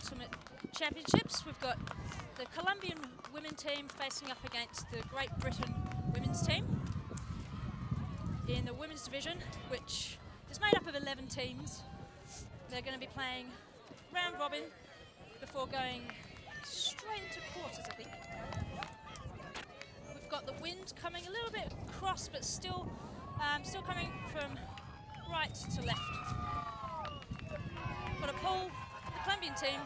Ultimate Championships. We've got the Colombian women team facing up against the Great Britain women's team in the women's division, which is made up of 11 teams. They're going to be playing round robin before going straight into quarters, I think. We've got the wind coming a little bit cross, but still coming from right to left. Got a pull. The Colombian team,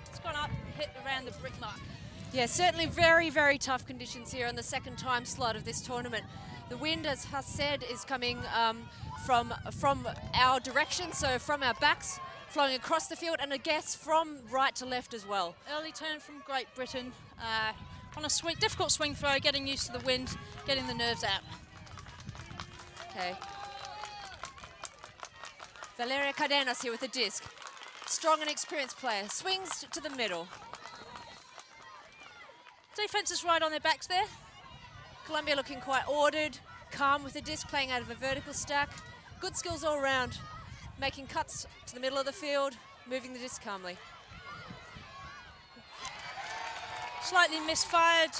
it's gone up, hit around the brick mark. Yeah, certainly very, very tough conditions here on the second time slot of this tournament. The wind, as Huss said, is coming from our direction, so from our backs, flowing across the field, and I guess from right to left as well. Early turn from Great Britain on a difficult swing throw, getting used to the wind, getting the nerves out. Okay. Valeria Cardenas here with the disc. Strong and experienced player. Swings to the middle. Defense is right on their backs there. Colombia looking quite ordered, calm with the disc, playing out of a vertical stack. Good skills all around. Making cuts to the middle of the field, moving the disc calmly. Slightly misfired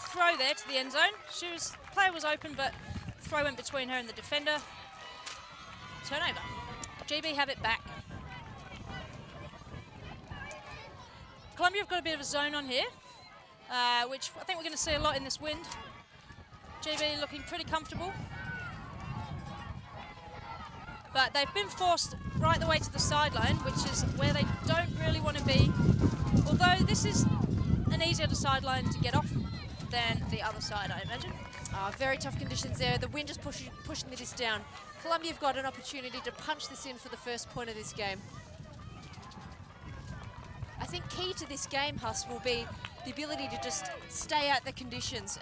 throw there to the end zone. Player was open, but throw went between her and the defender. Turnover. GB have it back. Colombia have got a bit of a zone on here, which I think we're going to see a lot in this wind. GB looking pretty comfortable. But they've been forced right the way to the sideline, which is where they don't really want to be. Although this is an easier sideline to get off than the other side, I imagine. Very tough conditions there. The wind is pushing the disc down. Colombia have got an opportunity to punch this in for the first point of this game. I think key to this game, Huss, will be the ability to just stay out the conditions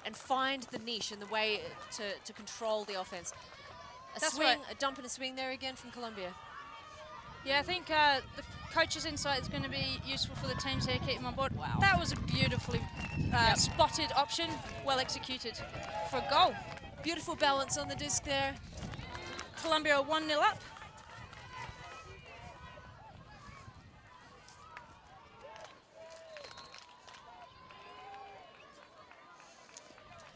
and find the niche and the way to control the offense. That's swing, right. A dump and a swing there again from Colombia. Yeah, I think the coach's insight is going to be useful for the teams here, keep them on board. Wow. That was a beautifully spotted option, well executed for a goal. Beautiful balance on the disc there. Colombia are 1-0 up.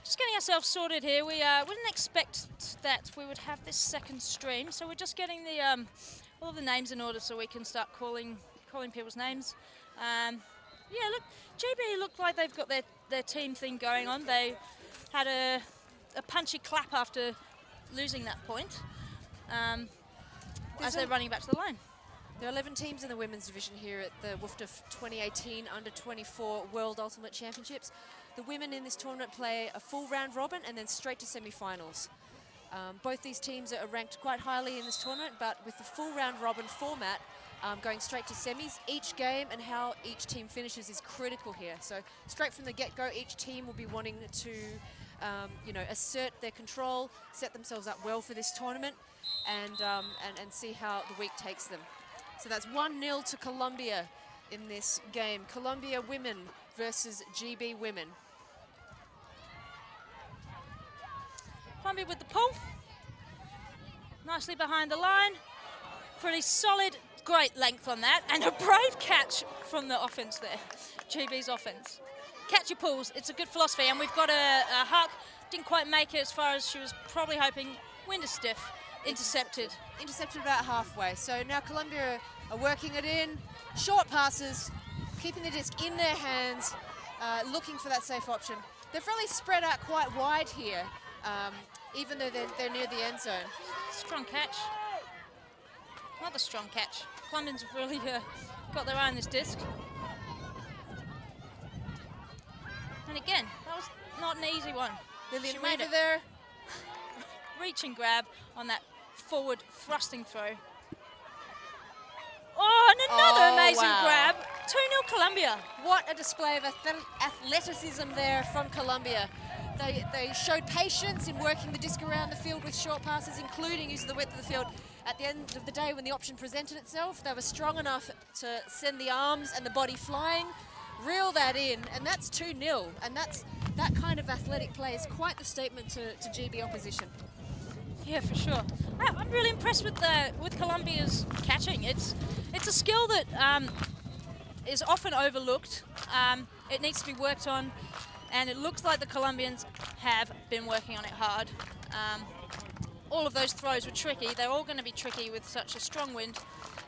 Just getting ourselves sorted here. We didn't expect that we would have this second stream, so we're just getting the all of the names in order so we can start calling people's names. Yeah, look, GB look like they've got their team thing going on. They had a punchy clap after losing that point as they're running back to the line. There are 11 teams in the women's division here at the WFDF 2018 Under-24 World Ultimate Championships. The women in this tournament play a full round robin and then straight to semi-finals. Both these teams are ranked quite highly in this tournament, but with the full round robin format going straight to semis, each game and how each team finishes is critical here. So straight from the get-go, each team will be wanting to assert their control, set themselves up well for this tournament, and see how the week takes them. So that's 1-0 to Colombia in this game. Colombia women versus GB women. Colombia with the pull. Nicely behind the line. Pretty solid, great length on that. And a brave catch from the offense there, GB's offense. Catch your pulls, it's a good philosophy. And we've got a Huck, didn't quite make it as far as she was probably hoping. Wind is stiff, intercepted. Intercepted about halfway. So now Colombia are working it in. Short passes, keeping the disc in their hands, looking for that safe option. They've really spread out quite wide here, even though they're near the end zone. Strong catch. Another strong catch. Colombians have really got their eye on this disc. And again, that was not an easy one. Lillian She made Weaver it. there. Reach and grab on that forward thrusting throw. Oh, and another amazing grab. 2-0 Colombia. What a display of athleticism there from Colombia. They showed patience in working the disc around the field with short passes, including use of the width of the field. At the end of the day, when the option presented itself, they were strong enough to send the arms and the body flying, reel that in, and that's 2-0. And that kind of athletic play is quite the statement to GB opposition. Yeah, for sure. I'm really impressed with Colombia's catching. It's a skill that is often overlooked. It needs to be worked on, and it looks like the Colombians have been working on it hard. All of those throws were tricky. They're all going to be tricky with such a strong wind,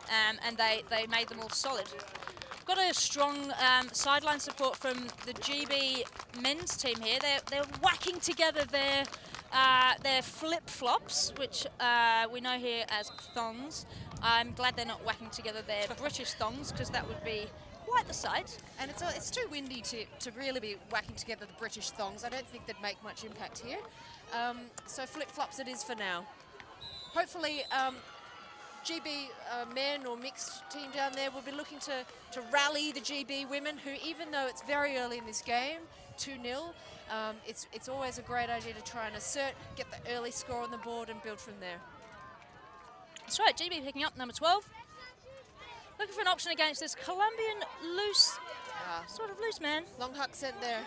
and they made them all solid. Got a strong sideline support from the GB men's team here. They're whacking together their flip-flops, which we know here as thongs. I'm glad they're not whacking together their British thongs, because that would be quite the sight. And it's too windy to really be whacking together the British thongs. I don't think they'd make much impact here. So flip-flops it is for now. Hopefully GB men or mixed team down there will be looking to rally the GB women, who, even though it's very early in this game, 2-0, it's always a great idea to try and assert, get the early score on the board and build from there. That's right, GB picking up number 12. Looking for an option against this Colombian loose, sort of loose man. Long huck sent there.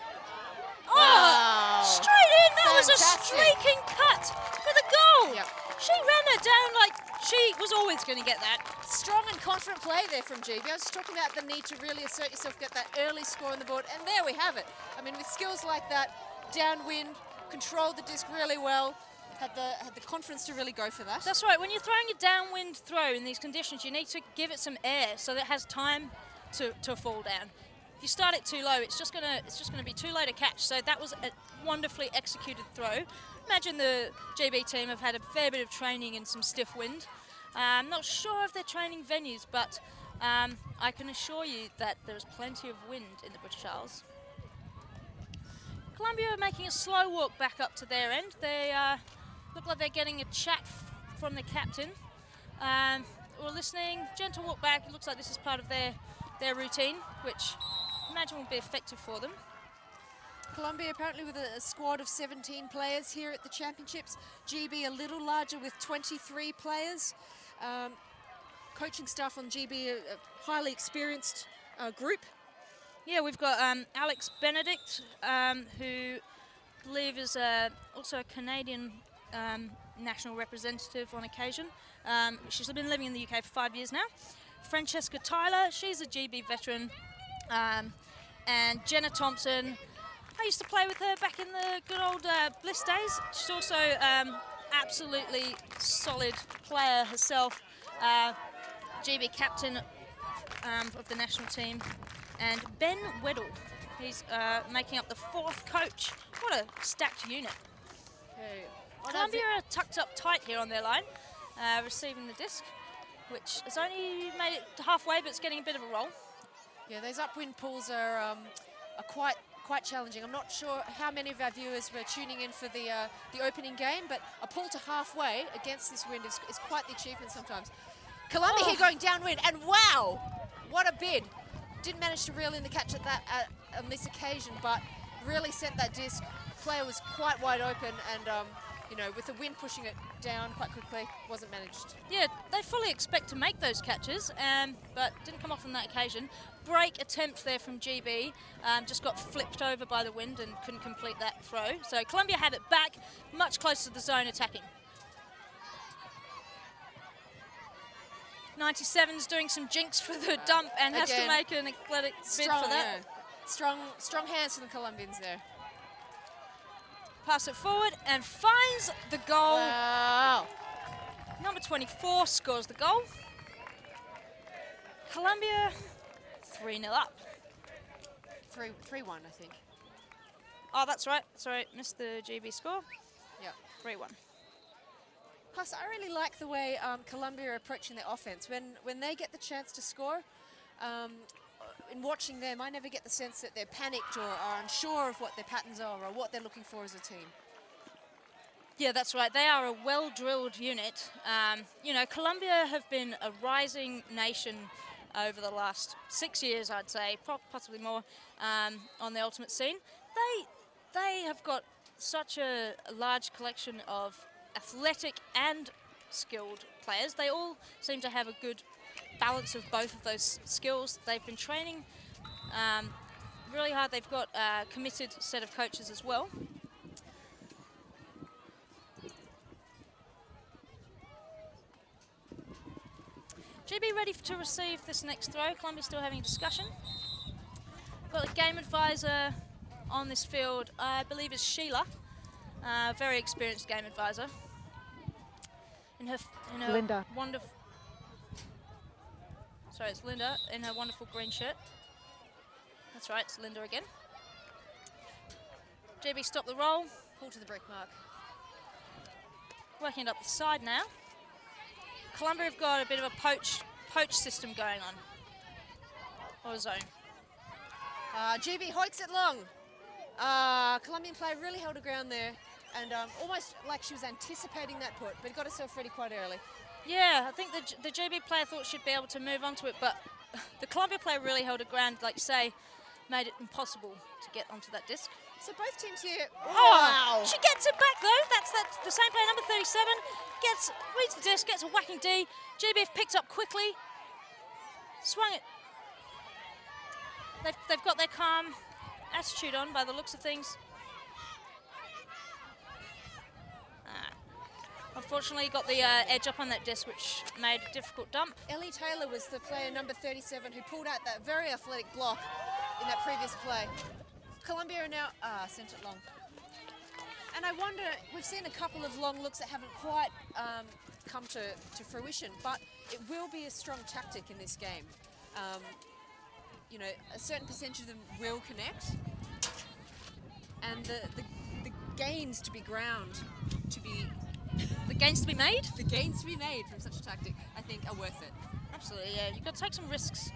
Oh, wow. Straight in, that was a Fantastic. streaking cut for the goal. Yep. She ran it down like she was always going to get that. Strong and confident play there from GB. I was talking about the need to really assert yourself, get that early score on the board, and there we have it. I mean, with skills like that, downwind, controlled the disc really well, had the confidence to really go for that. That's right, when you're throwing a downwind throw in these conditions, you need to give it some air so that it has time to fall down. If you start it too low, it's just gonna be too low to catch. So that was a wonderfully executed throw. Imagine the GB team have had a fair bit of training in some stiff wind. I'm not sure of their training venues, but I can assure you that there's plenty of wind in the British Isles. Colombia are making a slow walk back up to their end. They look like they're getting a chat from the captain. We're listening, gentle walk back. It looks like this is part of their routine, which I imagine will be effective for them. Colombia apparently with a squad of 17 players here at the championships. GB a little larger with 23 players. Coaching staff on GB, a highly experienced group. Yeah, we've got Alex Benedict, who I believe is also a Canadian national representative on occasion. She's been living in the UK for 5 years now. Francesca Tyler, she's a GB veteran. And Jenna Thompson, I used to play with her back in the good old Bliss days. She's also absolutely solid player herself. GB captain of the national team. And Ben Weddle, he's making up the 4th coach. What a stacked unit. Okay. Colombia are tucked up tight here on their line, receiving the disc, which has only made it halfway, but it's getting a bit of a roll. Yeah, those upwind pulls are quite challenging. I'm not sure how many of our viewers were tuning in for the opening game, but a pull to halfway against this wind is quite the achievement sometimes. Colombia here going downwind, and wow, what a bid. Didn't manage to reel in the catch on this occasion, but really sent that disc. Player was quite wide open, and you know, with the wind pushing it down quite quickly, wasn't managed. Yeah, they fully expect to make those catches, but didn't come off on that occasion. Break attempt there from GB, just got flipped over by the wind and couldn't complete that throw. So Colombia have it back, much closer to the zone attacking. 97's doing some jinx for the dump and has to make an athletic bid for that. Yeah. Strong hands from the Colombians there. Pass it forward and finds the goal. Wow. Number 24 scores the goal. Colombia 3-0 up. 3-1, I think. Oh, that's right. Sorry, missed the GB score. Yeah. 3-1. Plus, I really like the way Colombia are approaching their offense. When they get the chance to score, in watching them, I never get the sense that they're panicked or are unsure of what their patterns are or what they're looking for as a team. Yeah, that's right. They are a well-drilled unit. You know, Colombia have been a rising nation over the last 6 years, I'd say, possibly more, on the ultimate scene. They have got such a large collection of athletic and skilled players. They all seem to have a good balance of both of those skills. They've been training really hard. They've got a committed set of coaches as well. GB GB ready to receive this next throw. Colombia's still having a discussion. Got the game advisor on this field, I believe is Sheila, very experienced game advisor. In her Linda. wonderful. Sorry, it's Linda in her wonderful green shirt. That's right, it's Linda again. GB stop the roll. Pull to the break mark. Working it up the side now. Colombia have got a bit of a poach system going on. Or a zone. GB hoiks it long. Colombian player really held her ground there, and almost like she was anticipating that put, but got herself ready quite early. Yeah, I think the GB player thought she'd be able to move onto it, but the Colombia player really held her ground, like you say, made it impossible to get onto that disc. So both teams here. Oh, she gets it back though. That's the same player, number 37, reads the disc, gets a whacking D. GB have picked up quickly, swung it. They've got their calm attitude on by the looks of things. Unfortunately, got the edge up on that disc, which made a difficult dump. Ellie Taylor was the player number 37 who pulled out that very athletic block in that previous play. Colombia are now sent it long. And I wonder, we've seen a couple of long looks that haven't quite come to fruition, but it will be a strong tactic in this game. You know, a certain percentage of them will connect, and the gains to be ground to be... The gains to be made? The gains to be made from such a tactic, I think, are worth it. Absolutely, yeah. You've got to take some risks.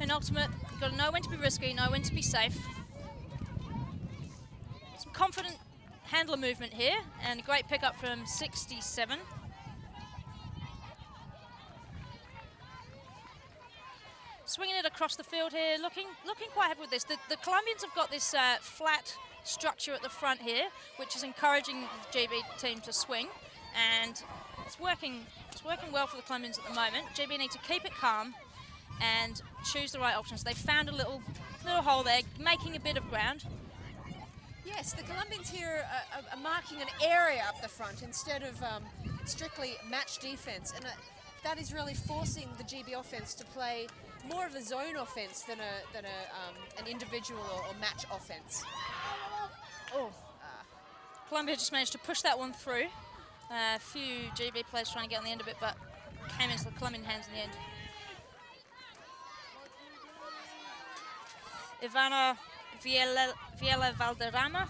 In ultimate, you've got to know when to be risky, know when to be safe. Some confident handler movement here, and a great pickup from 67. Swinging it across the field here, looking quite happy with this. The Colombians have got this flat structure at the front here, which is encouraging the GB team to swing, and it's working well for the Colombians at the moment. GB need to keep it calm and choose the right options. They found a little hole there, making a bit of ground. Yes, the Colombians here are marking an area up the front instead of strictly match defense, and that is really forcing the GB offense to play more of a zone offense than an individual or match offense. Oh, Colombia just managed to push that one through. A few GB players trying to get on the end of it, but came into the Colombian hands in the end. Ivana Viela Valderrama.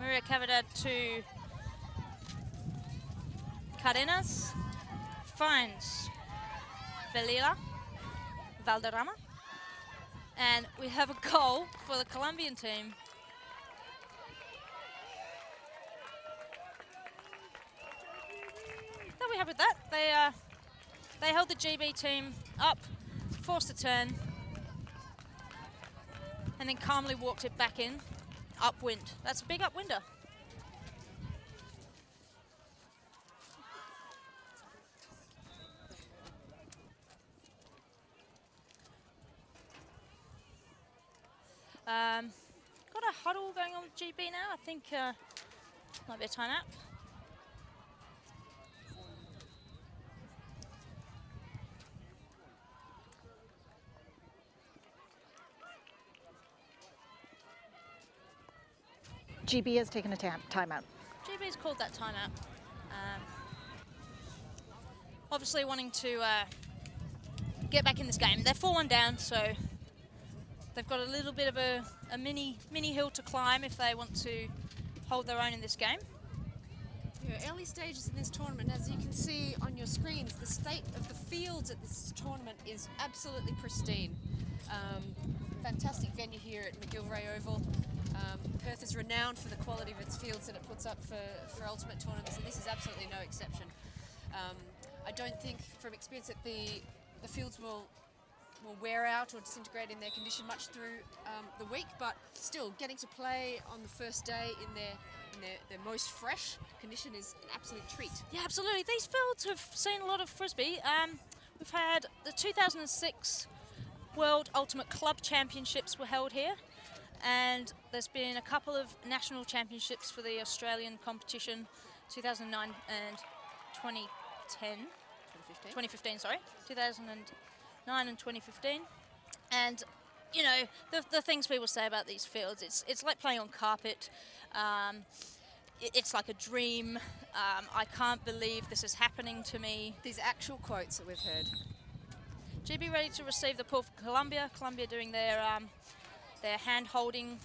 Maria Cavidad to Cadenas. Finds Velila Valderrama. And we have a goal for the Colombian team. They'll be happy with that. They held the GB team up, forced a turn, and then calmly walked it back in, upwind. That's a big upwinder. Got a huddle going on with GB now. I think might be a timeout. GB has taken a timeout. GB's called that timeout. Obviously wanting to get back in this game. They're 4-1 down, so they've got a little bit of a mini hill to climb if they want to hold their own in this game. Yeah, early stages in this tournament, as you can see on your screens, the state of the fields at this tournament is absolutely pristine. Fantastic venue here at McGillivray Oval. Perth is renowned for the quality of its fields that it puts up for ultimate tournaments, and this is absolutely no exception. I don't think, from experience, that the fields will wear out or disintegrate in their condition much through the week, but still, getting to play on the first day in their most fresh condition is an absolute treat. Yeah, absolutely. These fields have seen a lot of frisbee. We've had the 2006 World Ultimate Club Championships were held here. And there's been a couple of national championships for the Australian competition, 2009 and 2010. 2015, sorry. 2009 and 2015. And, you know, the things people say about these fields, it's like playing on carpet. It's like a dream. I can't believe this is happening to me. These actual quotes that we've heard. GB ready to receive the pull for Colombia. Colombia doing their hand-holding.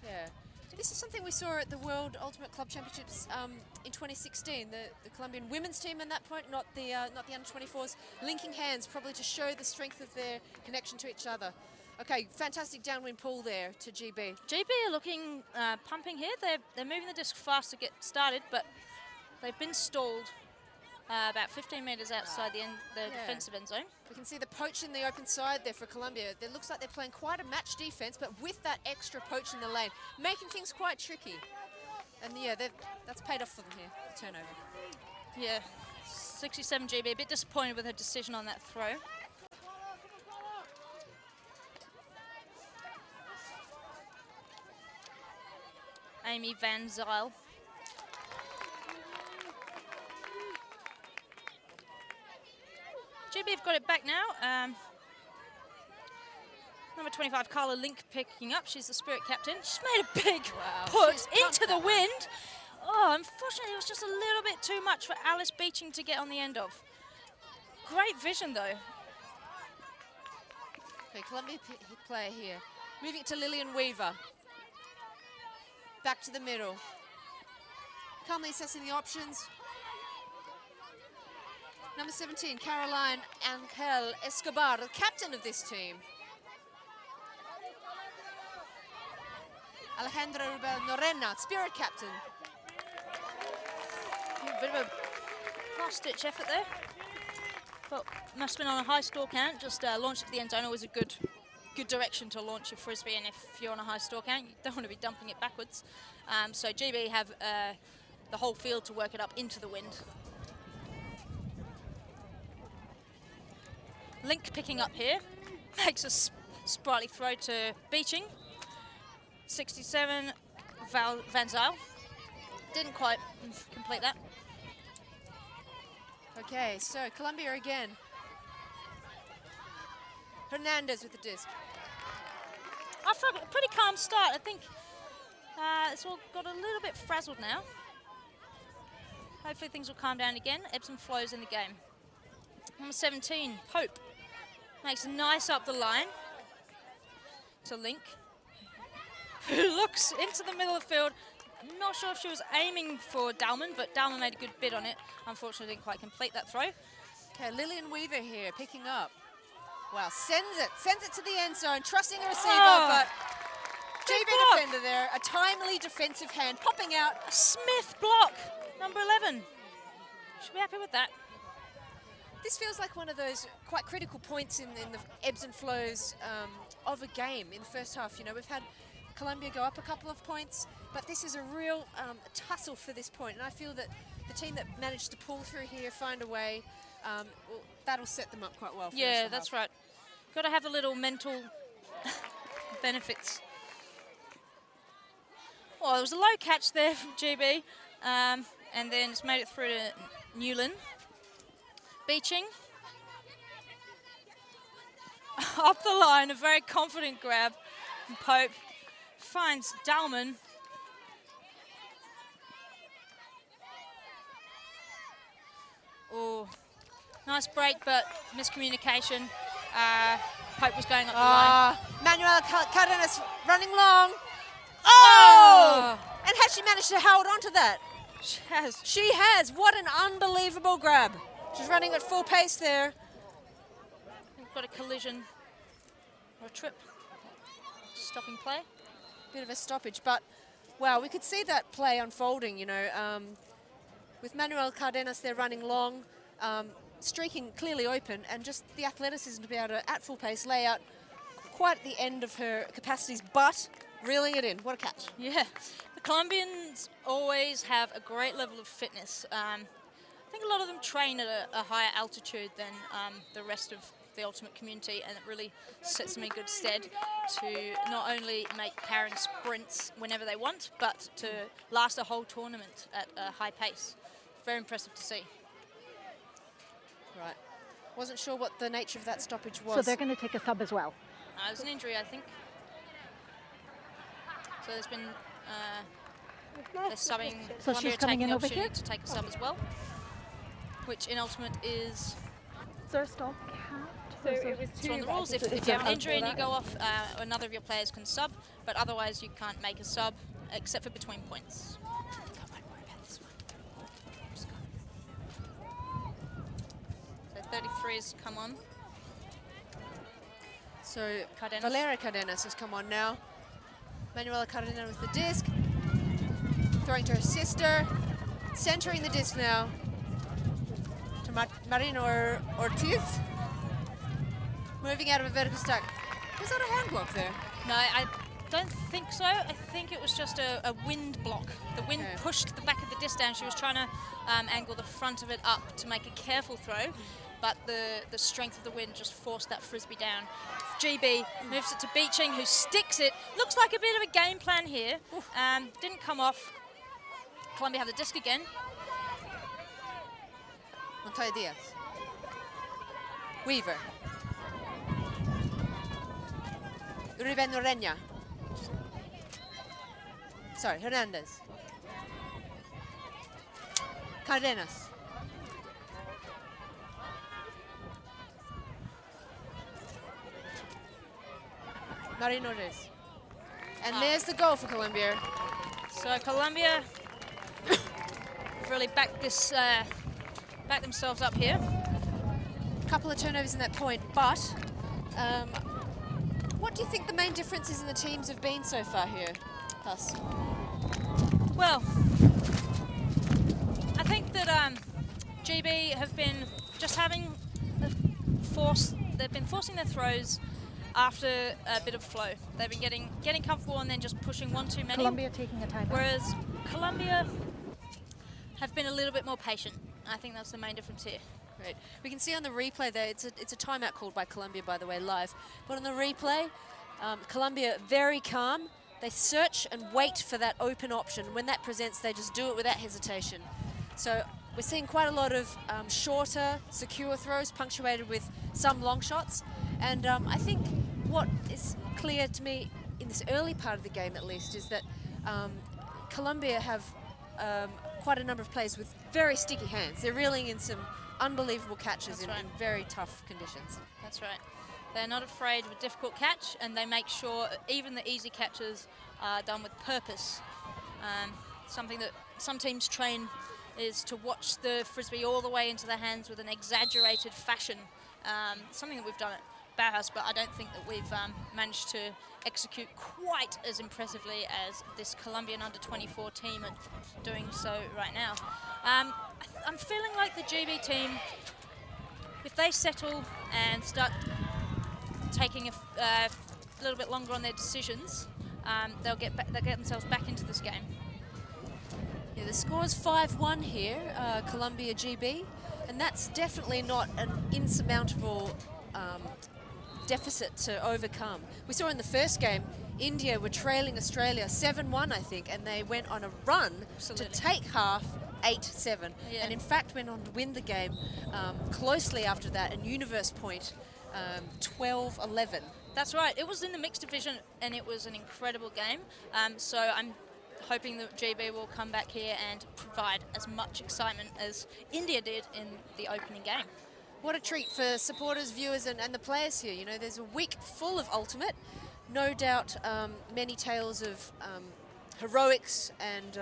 Yeah. This is something we saw at the World Ultimate Club Championships in 2016. The Colombian women's team at that point, not the under-24s, linking hands probably to show the strength of their connection to each other. Okay, fantastic downwind pull there to GB. GB are looking pumping here. They're moving the disc fast to get started, but they've been stalled about 15 metres outside the defensive end zone. We can see the poach in the open side there for Colombia. It looks like they're playing quite a match defense, but with that extra poach in the lane, making things quite tricky. And yeah, that's paid off for them here, the turnover. Yeah, 67 GB, a bit disappointed with her decision on that throw. Amy Van Zyl. GB have got it back now. Number 25, Carla Link picking up. She's the spirit captain. She's made a big put into the wind. Oh, unfortunately, it was just a little bit too much for Alice Beeching to get on the end of. Great vision, though. Okay, Colombia player here. Moving to Lillian Weaver. Back to the middle. Calmly assessing the options. Number 17, Caroline Angel Escobar, the captain of this team. Alejandra Rubel Norena, spirit captain. A bit of a last-ditch effort there. But must have been on a high score count. Just launched it to the end zone. Always a good direction to launch your frisbee, and if you're on a high score count, you don't want to be dumping it backwards. So GB have the whole field to work it up into the wind. Link picking up here, makes a sprightly throw to Beeching. 67, Van Zyl. Didn't quite complete that. Okay, so Colombia again. Hernandez with the disc. After a pretty calm start, I think it's all got a little bit frazzled now. Hopefully things will calm down again. Ebbs and flows in the game. Number 17, Pope. Makes a nice up the line to Link, who looks into the middle of the field. I'm not sure if she was aiming for Dalman, but Dalman made a good bid on it. Unfortunately, didn't quite complete that throw. Okay, Lillian Weaver here, picking up. Wow, sends it to the end zone, trusting a receiver, but GB defender there, a timely defensive hand, popping out. A Smith block, number 11. Should be happy with that. This feels like one of those quite critical points in the ebbs and flows of a game in the first half. You know, we've had Colombia go up a couple of points, but this is a real tussle for this point. And I feel that the team that managed to pull through here, find a way, that'll set them up quite well for Yeah, that's right. Got to have a little mental benefits. Well, there was a low catch there from GB, and then it's made it through to Newland. Beeching. Up the line, a very confident grab from Pope. Finds Dalman. Oh, nice break, but miscommunication. Pope was going up the line. Manuel Cardenas running long. Oh! And has she managed to hold on to that? She has. She has. What an unbelievable grab. She's running at full pace there. We've got a collision or a trip. Stopping play. Bit of a stoppage, but wow, we could see that play unfolding, you know, with Manuel Cardenas there running long, streaking clearly open, and just the athleticism to be able to, at full pace, lay out quite at the end of her capacities, but reeling it in. What a catch. Yeah. The Colombians always have a great level of fitness. I think a lot of them train at a higher altitude than the rest of the ultimate community, and it really sets them in good stead to not only make powering sprints whenever they want, but to last a whole tournament at a high pace. Very impressive to see. Right. Wasn't sure what the nature of that stoppage was. So they're going to take a sub as well. It was an injury, I think. So there's been they're subbing. So Colombia she's coming taking in the over here? opportunity to take a sub as well, which in ultimate is. Is there a stall count? So it was So two. on the rules, if you have an injury and you go off, another of your players can sub, but otherwise you can't make a sub except for between points. So 33's come on. So Cardenas. Valera Cardenas has come on now. Manuela Cardenas with the disc. Throwing to her sister. Centering the disc now to Marino Ortiz. Moving out of a vertical stack. Was that a hand block there? No, I don't think so. I think it was just a wind block. The wind pushed the back of the disc down. She was trying to angle the front of it up to make a careful throw, but the strength of the wind just forced that frisbee down. GB moves it to Beeching, who sticks it. Looks like a bit of a game plan here. Didn't come off. Colombia have the disc again. Montoya Diaz. Weaver. Ribeño. Sorry, Hernandez. Cardenas. Marino Ortiz. And there's the goal for Colombia. So Colombia have really backed themselves up here. Couple of turnovers in that point, but what do you think the main differences in the teams have been so far here, Tuss? Well, I think that GB have been just having they've been forcing their throws after a bit of flow. They've been getting comfortable and then just pushing one too many. Colombia taking a timeout. Whereas Colombia have been a little bit more patient. I think that's the main difference here. Great. We can see on the replay there, it's a timeout called by Colombia, by the way, live. But on the replay, Colombia very calm. They search and wait for that open option. When that presents, they just do it without hesitation. So we're seeing quite a lot of shorter, secure throws punctuated with some long shots. And I think what is clear to me in this early part of the game, at least, is that Colombia have quite a number of players with very sticky hands. They're reeling in some unbelievable catches in very tough conditions. That's right. They're not afraid of a difficult catch, and they make sure even the easy catches are done with purpose. Something that some teams train is to watch the frisbee all the way into their hands with an exaggerated fashion. Something that we've done at Bauhaus, but I don't think that we've managed to execute quite as impressively as this Colombian under-24 team are doing so right now. I'm feeling like the GB team, if they settle and start taking a little bit longer on their decisions, they'll get themselves back into this game. Yeah, the score's 5-1 here, Colombia GB, and that's definitely not an insurmountable deficit to overcome. We saw in the first game, India were trailing Australia 7-1, I think, and they went on a run to take half 8-7, and in fact went on to win the game closely after that, and Universe Point 12-11. That's right. It was in the mixed division, and it was an incredible game. So I'm hoping that GB will come back here and provide as much excitement as India did in the opening game. What a treat for supporters, viewers, and the players here. You know, there's a week full of Ultimate. No doubt many tales of heroics and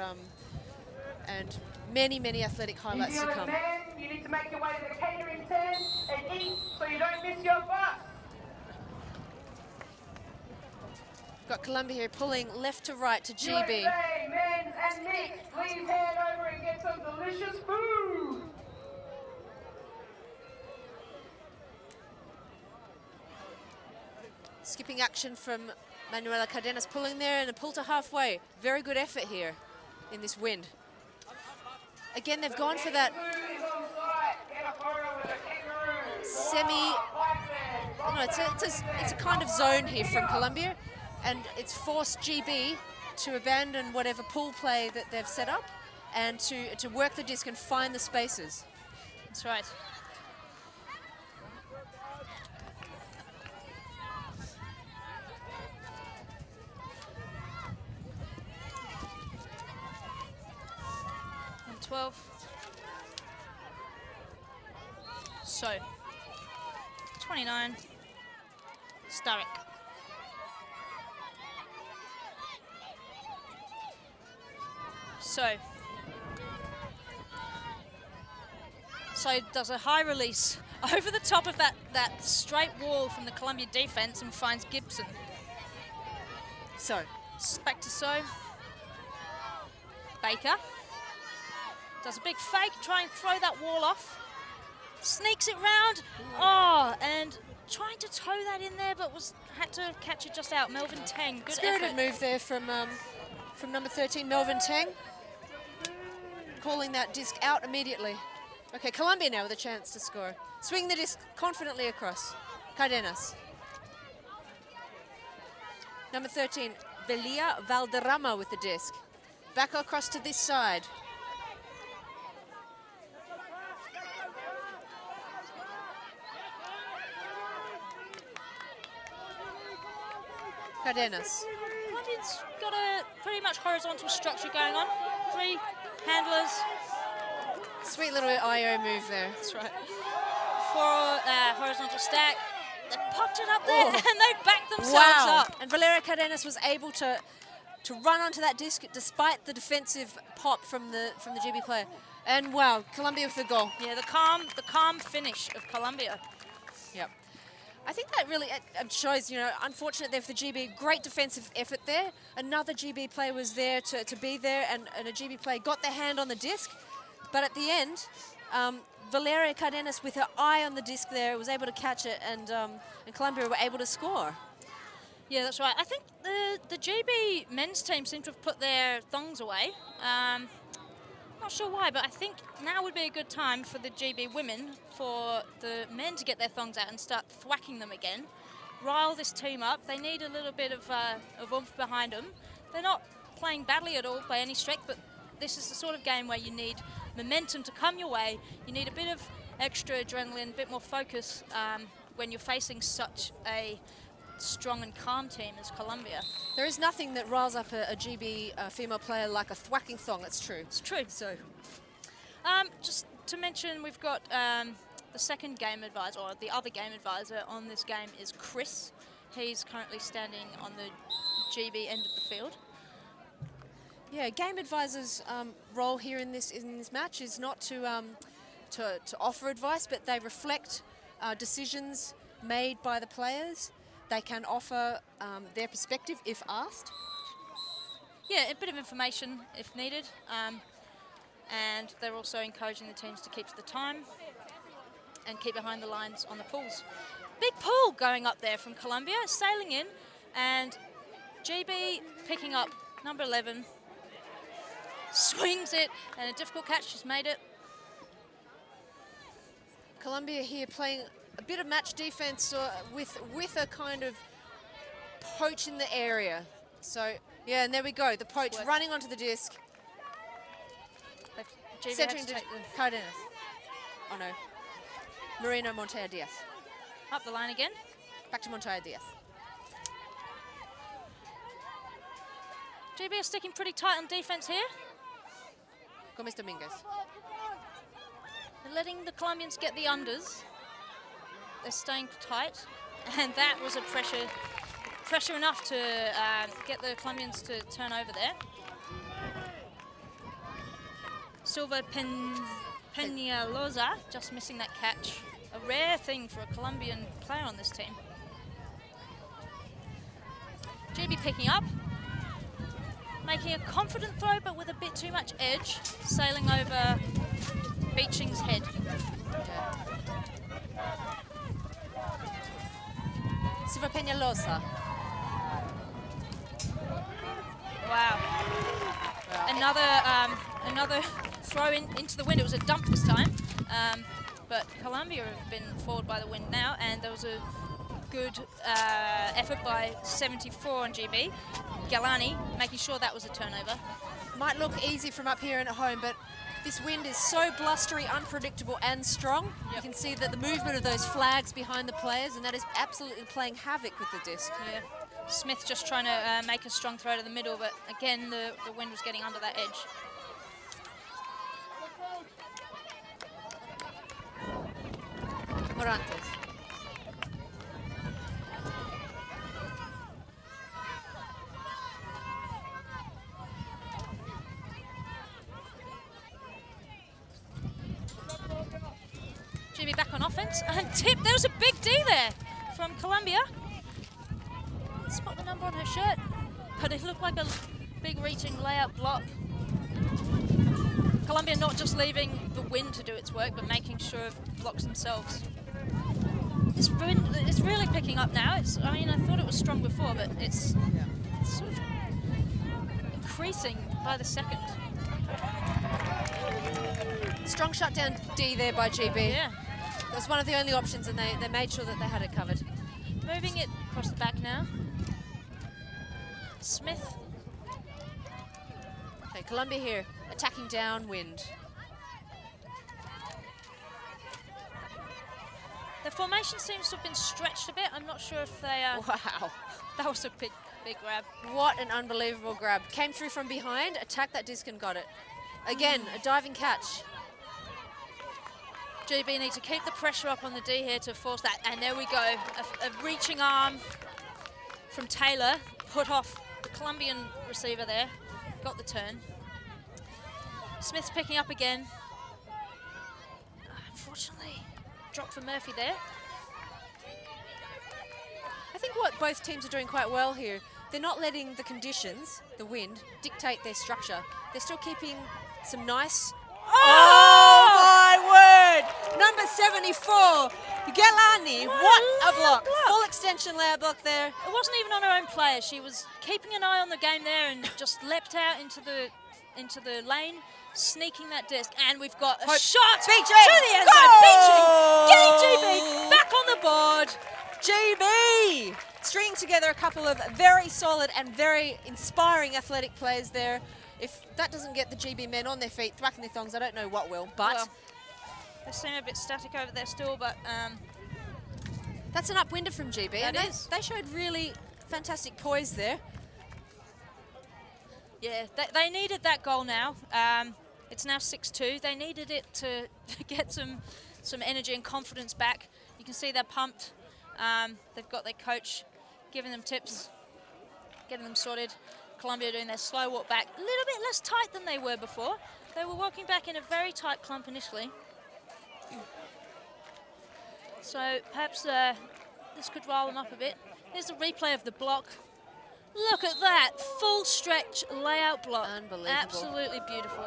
many athletic highlights to come. You need to make your way to the catering tent and eat so you don't miss your bus. Got Colombia here pulling left to right to GB. USA, men's and mixed, please head over and get some delicious food. Skipping action from Manuela Cardenas, pulling there and a pull to halfway. Very good effort here in this wind. Again, they've gone for that semi no, it's a kind of zone here from Colombia, and it's forced GB to abandon whatever pool play that they've set up and to work the disc and find the spaces. That's right. And 12. So, 29. Starrick. So does a high release over the top of that straight wall from the Colombia defense and finds Gibson. So, Back to So. Baker does a big fake, try and throw that wall off. Sneaks it round. Oh, and trying to toe that in there, but had to catch it just out. Melvin Teng, good spirited effort. move there from number 13, Melvin Teng, calling that disc out immediately. Okay, Colombia now with a chance to score. Swing the disc confidently across. Cardenas. Number 13, Velia Valderrama with the disc. Back across to this side. Cardenas. Colombia's got a pretty much horizontal structure going on. 3 handlers. Sweet little IO move there. That's right. 4 horizontal stack. They popped it up there and they backed themselves up. And Valeria Cardenas was able to run onto that disc despite the defensive pop from the GB player. And wow, Colombia with the goal. Yeah, the calm finish of Colombia. Yep. I think that really shows, unfortunate there for the GB, great defensive effort there. Another GB player was there to be there, and a GB player got their hand on the disc. But at the end, Valeria Cardenas, with her eye on the disc there, was able to catch it, and Colombia were able to score. Yeah, that's right. I think the GB men's team seem to have put their thongs away. Not sure why, but I think now would be a good time for the GB women, for the men to get their thongs out and start thwacking them again. Rile this team up. They need a little bit of oomph behind them. They're not playing badly at all by any stretch, but this is the sort of game where you need momentum to come your way. You need a bit of extra adrenaline, a bit more focus when you're facing such a strong and calm team as Colombia. There is nothing that riles up a GB female player like a thwacking thong, that's true. It's true. So, just to mention, we've got the second game advisor, or the other game advisor on this game is Chris. He's currently standing on the GB end of the field. yeah, game advisors' role here in this match is not to offer advice, but they reflect decisions made by the players. They can offer their perspective if asked. Yeah, a bit of information if needed. And they're also encouraging the teams to keep to the time and keep behind the lines on the pools. Big pool going up there from Colombia, sailing in, and GB picking up number 11. Swings it, and a difficult catch, she's made it. Colombia here playing a bit of match defense with a kind of poach in the area. So, yeah, and there we go. The poach running onto the disc. Centering to Cardenas. Oh, no. Marino Montoya Diaz. Up the line again. Back to Montoya Diaz. GB are sticking pretty tight on defense here. Gomez Dominguez. They're letting the Colombians get the unders. They're staying tight, and that was a pressure enough to get the Colombians to turn over there. Silva Peñalosa just missing that catch. A rare thing for a Colombian player on this team. GB picking up, making a confident throw, but with a bit too much edge, sailing over Beeching's head. Yeah. Silva Peñalosa. Wow. Another throw into the wind. It was a dump this time, but Colombia have been forward by the wind now, and there was a good effort by 74 on GB. Galani making sure that was a turnover. Might look easy from up here and at home, but this wind is so blustery, unpredictable and strong. Yep. You can see that the movement of those flags behind the players, and that is absolutely playing havoc with the disc. Yeah. Smith just trying to make a strong throw to the middle, but again, the wind was getting under that edge. Morantes. GB back on offense, and tip, there was a big D there from Colombia. Spot the number on her shirt, but it looked like a big reaching layout block. Colombia not just leaving the wind to do its work, but making sure of blocks themselves. This wind, it's really picking up now. I mean, I thought it was strong before, but it's sort of increasing by the second. Strong shutdown D there by GB. Yeah. That was one of the only options, and they made sure that they had it covered. Moving it across the back now. Smith. Okay, Colombia here, attacking downwind. The formation seems to have been stretched a bit. I'm not sure if they... Wow. That was a big grab. What an unbelievable grab. Came through from behind, attacked that disc and got it. Again, a diving catch. GB need to keep the pressure up on the D here to force that. And there we go. A reaching arm from Taylor put off the Colombian receiver there. Got the turn. Smith's picking up again. Unfortunately, dropped for Murphy there. I think what both teams are doing quite well here, they're not letting the conditions, the wind, dictate their structure. They're still keeping some nice... Oh my word! Number 74, Galani, what a block. Full extension layout block there. It wasn't even on her own player. She was keeping an eye on the game there and just leapt out into the lane, sneaking that disc. And we've got a shot to the end zone. Beaching, getting GB back on the board. GB stringing together a couple of very solid and very inspiring athletic plays there. If that doesn't get the GB men on their feet, thwacking their thongs, I don't know what will. But well, they seem a bit static over there still, but that's an upwinder from GB, and they showed really fantastic poise there. Yeah, they needed that goal now. It's now 6-2. They needed it to get some energy and confidence back. You can see they're pumped. They've got their coach giving them tips, getting them sorted. Colombia doing their slow walk back, a little bit less tight than they were before. They were walking back in a very tight clump initially. So perhaps this could roll them up a bit. Here's a replay of the block. Look at that, full stretch layout block. Unbelievable. Absolutely beautiful.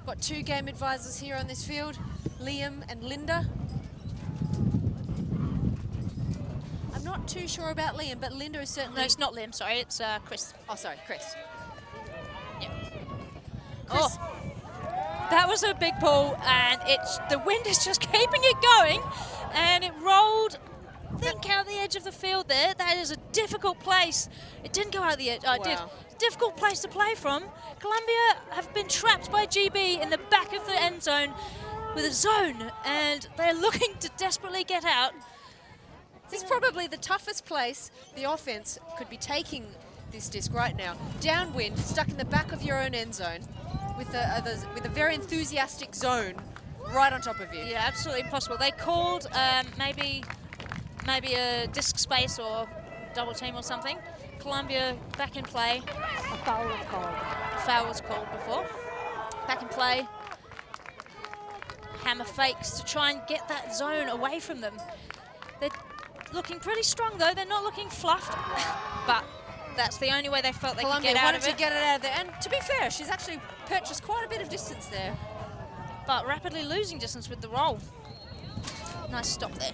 Got two game advisors here on this field, Liam and Linda. I'm not too sure about Liam, but Linda is certainly... No, it's not Liam, sorry, it's Chris. Oh, sorry, Chris. Yeah. Chris. Oh, that was a big ball, and the wind is just keeping it going, and it rolled, I think, out the edge of the field there. That is a difficult place. It didn't go out the edge. Oh, it did. Difficult place to play from. Colombia have been trapped by GB in the back of the end zone with a zone, and they're looking to desperately get out. This is probably the toughest place the offense could be taking this disc right now. Downwind, stuck in the back of your own end zone with a very enthusiastic zone right on top of you. Yeah, absolutely impossible. They called maybe a disc space or double team or something. Colombia back in play. A foul was called. A foul was called before. Back in play. Hammer fakes to try and get that zone away from them. They're looking pretty strong though. They're not looking fluffed, but that's the only way they felt they could get out of it. Colombia wanted to get it out of there, and to be fair, she's actually purchased quite a bit of distance there. But rapidly losing distance with the roll. Nice stop there.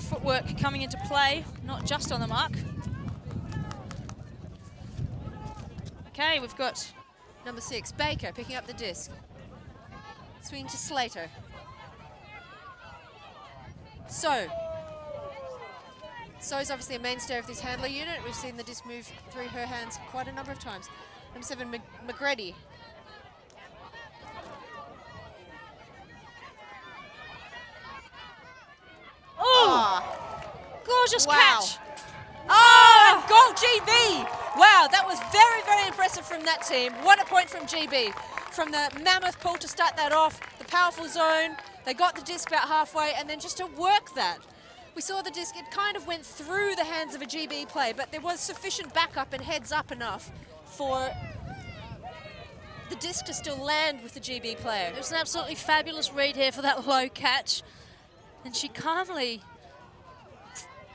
footwork coming into play, not just on the mark. Okay, we've got Number 6, Baker picking up the disc. Swinging to Slater. So's obviously a mainstay of this handler unit. We've seen the disc move through her hands quite a number of times. Number 7, McGrady. oh, gorgeous catch. Oh, and goal GB! Wow, that was very, very impressive from that team. What a point from GB. From the mammoth pull to start that off, the powerful zone, they got the disc about halfway, and then just to work that. We saw the disc, it kind of went through the hands of a GB play, but there was sufficient backup and heads up enough for the disc to still land with the GB player. It was an absolutely fabulous read here for that low catch. And she calmly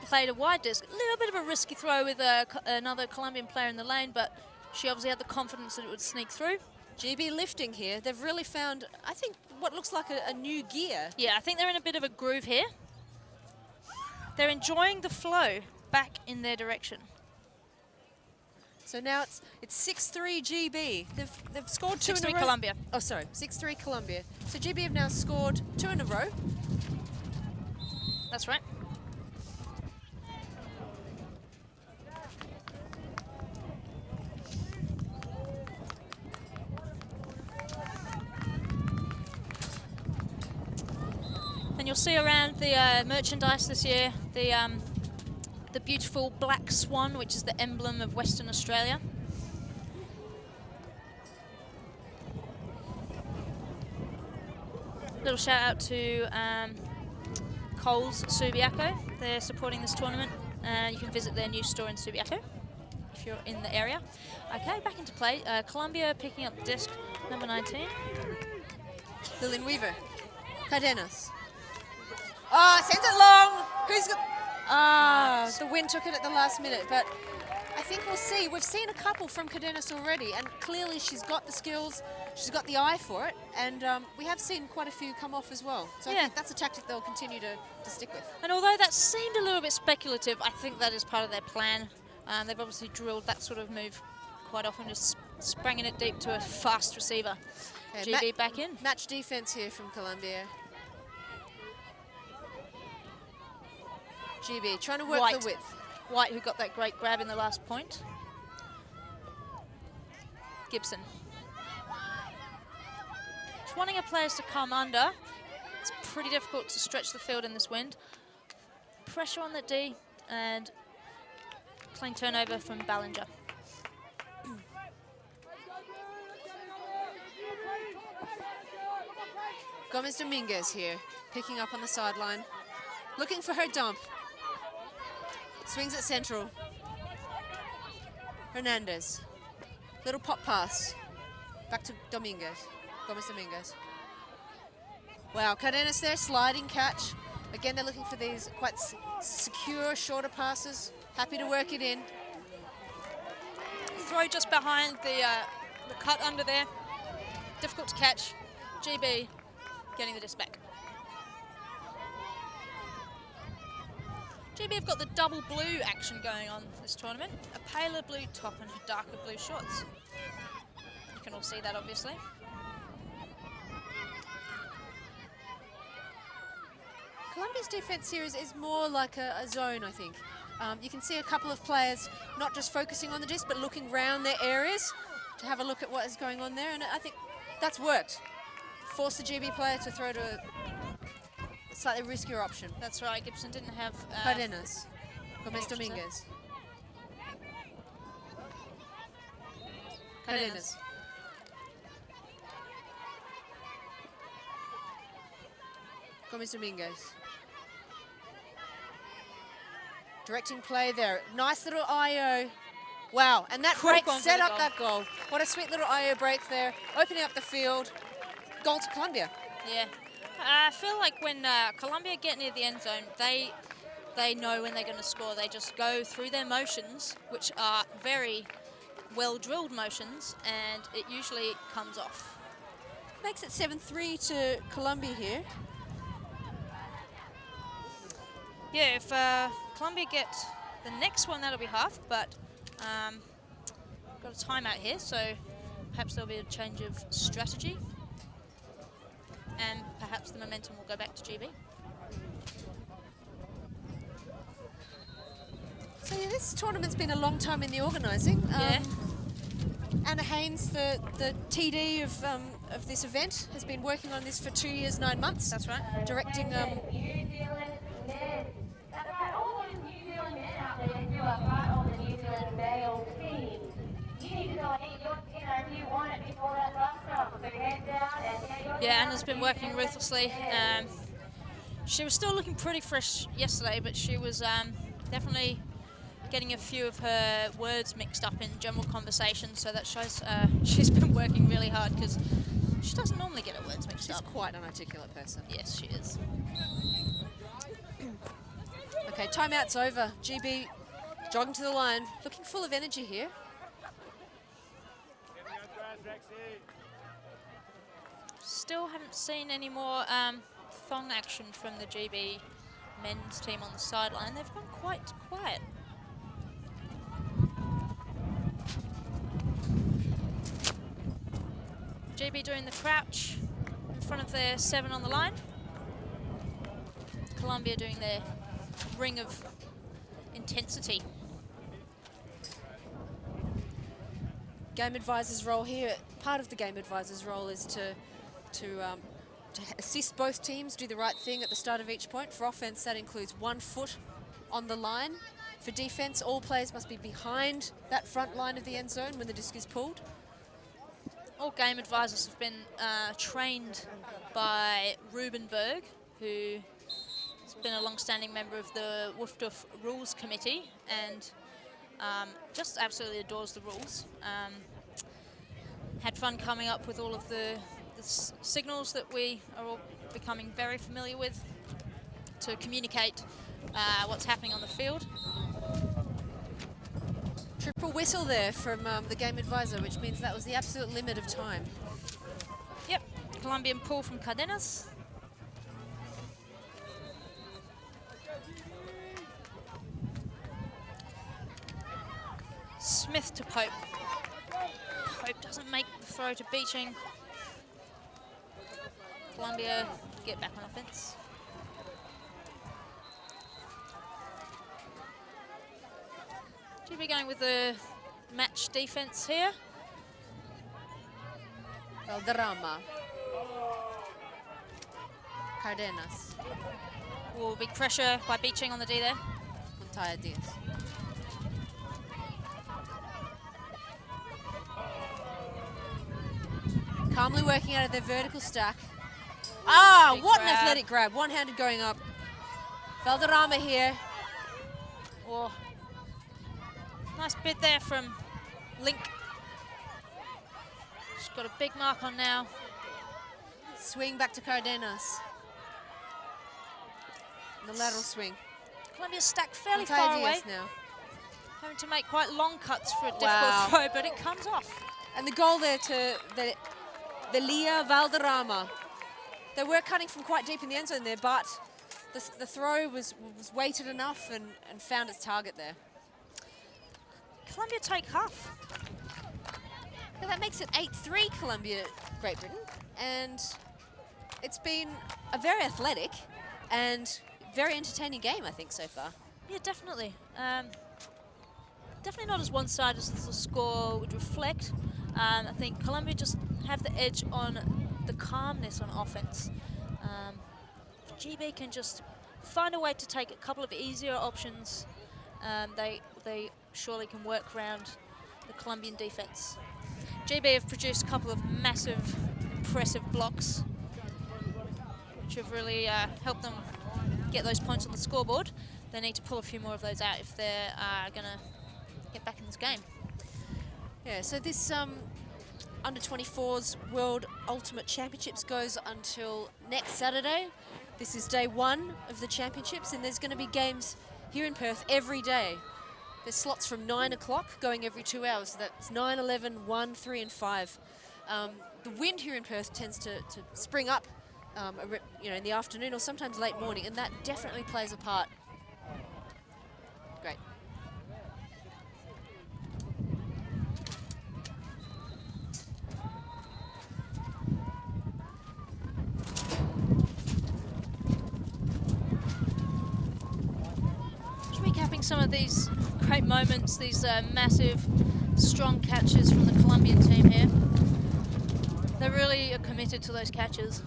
played a wide disc. A little bit of a risky throw with another Colombian player in the lane, but she obviously had the confidence that it would sneak through. GB lifting here. They've really found, I think, what looks like a new gear. Yeah, I think they're in a bit of a groove here. They're enjoying the flow back in their direction. So now it's 6-3 GB. They've scored 2 in a row. 6-3 Colombia. Oh, sorry, 6-3 Colombia. So GB have now scored 2 in a row. That's right. And you'll see around the merchandise this year the beautiful black swan, which is the emblem of Western Australia. Little shout out to Coles Subiaco. They're supporting this tournament. You can visit their new store in Subiaco if you're in the area. Okay, back into play. Colombia picking up disc number 19. Lillian Weaver. Cardenas. Oh, sends it long. Who's got... Ah, the wind took it at the last minute, but I think we'll see. We've seen a couple from Cardenas already, and clearly she's got the skills, she's got the eye for it, and we have seen quite a few come off as well. So I think that's a tactic they'll continue to stick with. And although that seemed a little bit speculative, I think that is part of their plan. They've obviously drilled that sort of move quite often, just spranging it deep to a fast receiver. Yeah, GB back in. Match defense here from Colombia. GB trying to work the width. White, who got that great grab in the last point. Gibson. Just wanting her players to come under. It's pretty difficult to stretch the field in this wind. Pressure on the D and clean turnover from Ballinger. Gomez Dominguez here, picking up on the sideline, looking for her dump. Swings at central. Hernandez. Little pop pass. Back to Dominguez. Gomez Dominguez. Wow, Cardenas there, sliding catch. Again, they're looking for these quite secure, shorter passes. Happy to work it in. Throw just behind the cut under there. Difficult to catch. GB getting the disc back. GB have got the double blue action going on this tournament. A paler blue top and darker blue shorts. You can all see that, obviously. Colombia's defense here is more like a zone, I think. You can see a couple of players not just focusing on the disc, but looking around their areas to have a look at what is going on there, and I think that's worked. Force the GB player to throw to a slightly riskier option. That's right, Gibson didn't have... Cardenas. Gomez Dominguez. Cardenas. Gomez Dominguez. Directing play there. Nice little IO. Wow, and that break set up that goal. What a sweet little IO break there. Opening up the field. Goal to Colombia. Yeah. I feel like when Colombia get near the end zone, they know when they're going to score. They just go through their motions, which are very well-drilled motions, and it usually comes off. Makes it 7-3 to Colombia here. Yeah, if Colombia get the next one, that'll be half, but got a timeout here, so perhaps there'll be a change of strategy, and perhaps the momentum will go back to GB. So yeah, this tournament's been a long time in the organising. Yeah. Anna Haynes, the TD of this event, has been working on this for 2 years, 9 months. That's right. Directing. New Zealand men. That's right, all those New Zealand men out there who are part of the New Zealand male team. You need to go and eat your dinner if you want it before that bus comes. So head down and get your Yeah, Anna's been working ruthlessly. She was still looking pretty fresh yesterday, but she was definitely getting a few of her words mixed up in general conversation, so that shows she's been working really hard, because she doesn't normally get her words mixed She's up. quite an articulate person. Yes, she is. Okay, timeout's over. GB jogging to the line, looking full of energy here. Still haven't seen any more thong action from the GB men's team on the sideline. They've gone quite quiet. GB doing the crouch in front of their 7 on the line. Colombia doing their ring of intensity. Game advisor's role here, part of the game advisor's role is to assist both teams do the right thing at the start of each point. For offense, that includes 1 foot on the line. For defense, all players must be behind that front line of the end zone when the disc is pulled. All game advisors have been trained by Ruben Berg, who has been a long-standing member of the WFDF Rules Committee, and just absolutely adores the rules. Had fun coming up with all of the signals that we are all becoming very familiar with to communicate what's happening on the field. Triple whistle there from the game advisor, which means that was the absolute limit of time. Yep, Colombian pull from Cardenas. Smith to Pope. Pope doesn't make the throw to Beeching. Colombia get back on offense. GB going with the match defense here. Valderrama. Cardenas. Will big pressure by Beeching on the D there. Montaya Diaz. Calmly working out of their vertical stack. Ah, Big what an grab. athletic grab. One-handed going up. Valderrama here. Oh, nice bid there from Link. She's got a big mark on now. Swing back to Cardenas. The lateral swing. Colombia's stacked fairly Montaya far away. Diaz now. Having to make quite long cuts for a difficult Wow. throw, but it comes off. And the goal there to the Leah Valderrama. They were cutting from quite deep in the end zone there, but the throw was weighted enough and found its target there. Colombia take half. Now that makes it 8-3 Colombia, Great Britain. And it's been a very athletic and very entertaining game, I think, so far. Yeah, definitely. Definitely not as one-sided as the score would reflect. I think Colombia just have the edge on the calmness on offense. GB can just find a way to take a couple of easier options. They surely can work around the Colombian defense. GB have produced a couple of massive, impressive blocks, which have really helped them get those points on the scoreboard. They need to pull a few more of those out if they're going to get back in this game. Yeah, so this Under-24s World Ultimate Championships goes until next Saturday. This is day 1 of the championships, and there's going to be games here in Perth every day. There's slots from 9 o'clock going every 2 hours. So that's 9, 11, 1, 3 and 5. The wind here in Perth tends to spring up in the afternoon or sometimes late morning, and that definitely plays a part Great. Just recapping some of these great moments, these massive, strong catches from the Colombian team here. They really are committed to those catches.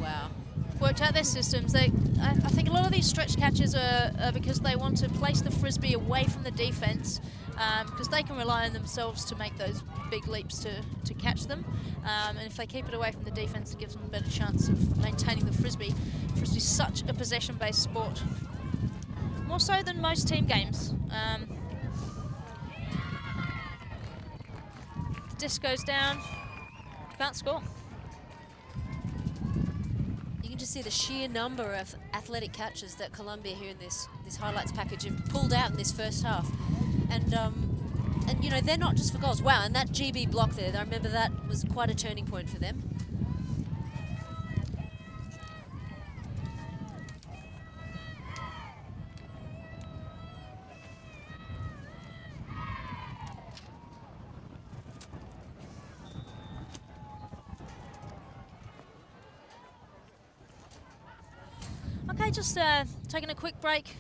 Wow. Worked out their systems. I think a lot of these stretch catches are because they want to place the frisbee away from the defense, because they can rely on themselves to make those big leaps to catch them. And if they keep it away from the defense, it gives them a better chance of maintaining the frisbee. Frisbee's such a possession-based sport, more so than most team games. The disc goes down, you can't score. You can just see the sheer number of athletic catches that Colombia here in this highlights package have pulled out in this first half. And you know, they're not just for goals. Wow, and that GB block there, I remember that was quite a turning point for them. Okay, just taking a quick break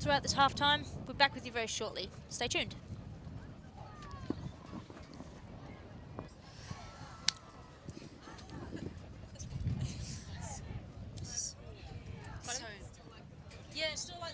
throughout this half-time. We'll be back with you very shortly. Stay tuned. Yeah, still like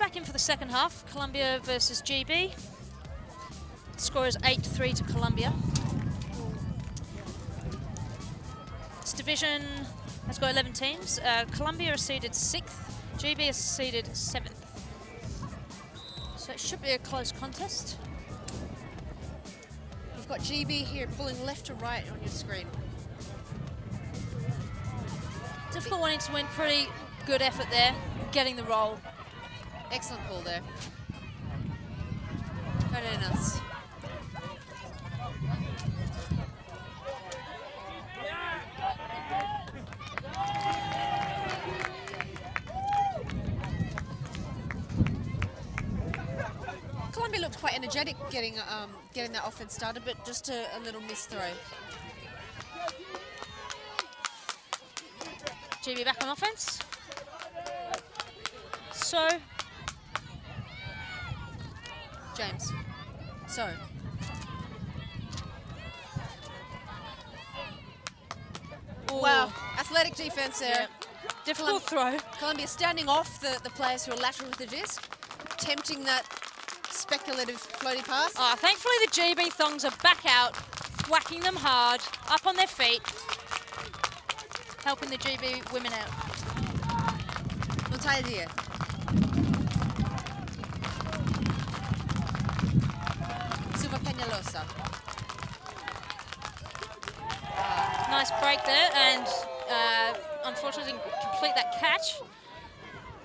back in for the second half. Colombia versus GB. The score is 8-3 to Colombia. This division has got 11 teams. Colombia is seeded 6th. GB is seeded 7th. So it should be a close contest. You've got GB here pulling left to right on your screen. Difficult wanting to win. Pretty good effort there, getting the roll. Excellent pull there. Cardenas. Colombia looked quite energetic getting that offense started, but just a little missed throw. GB back on offense. So, James. So. ooh, Wow, athletic defense there. yeah. Difficult throw. Colombia standing off the players who are lateral with the disc, tempting that speculative floaty pass. Thankfully the GB thongs are back out, whacking them hard, up on their feet, helping the GB women out. No idea. Silva Peñalosa. Nice break there, and unfortunately didn't complete that catch.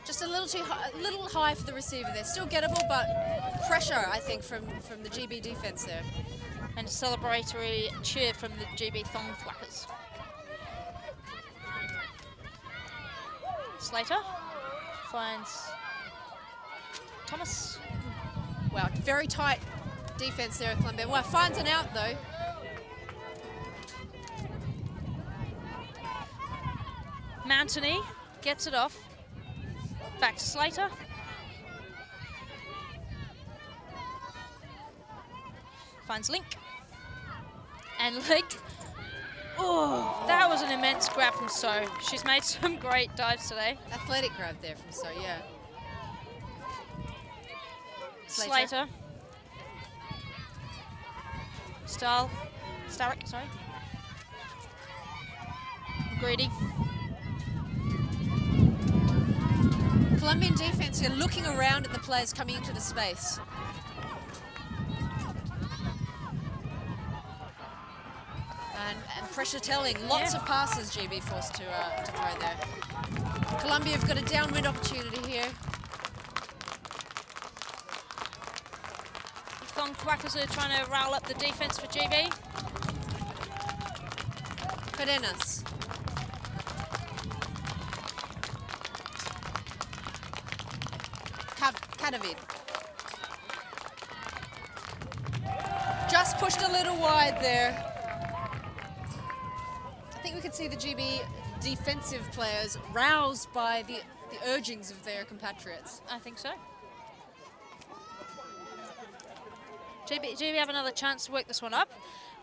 Just a little high for the receiver there. Still gettable, but pressure, I think, from the GB defense there. And a celebratory cheer from the GB thong thwackers. Slater finds Thomas. Wow, very tight defense there at Colombia. Well, finds an out though. Mountney gets it off. Back to Slater. Finds Link. And Link. Oh, that was an immense grab from So. She's made some great dives today. Athletic grab there from So, yeah. Slater. Starrick, sorry. Greedy. Colombian defense here looking around at the players coming into the space. And pressure telling. Lots of passes GB forced to throw there. Colombia have got a downwind opportunity here. The thong thwackers are trying to rile up the defense for GB. Cadenas. Cadavid. Just pushed a little wide there. I think we could see the GB defensive players roused by the urgings of their compatriots. I think so. GB have another chance to work this one up.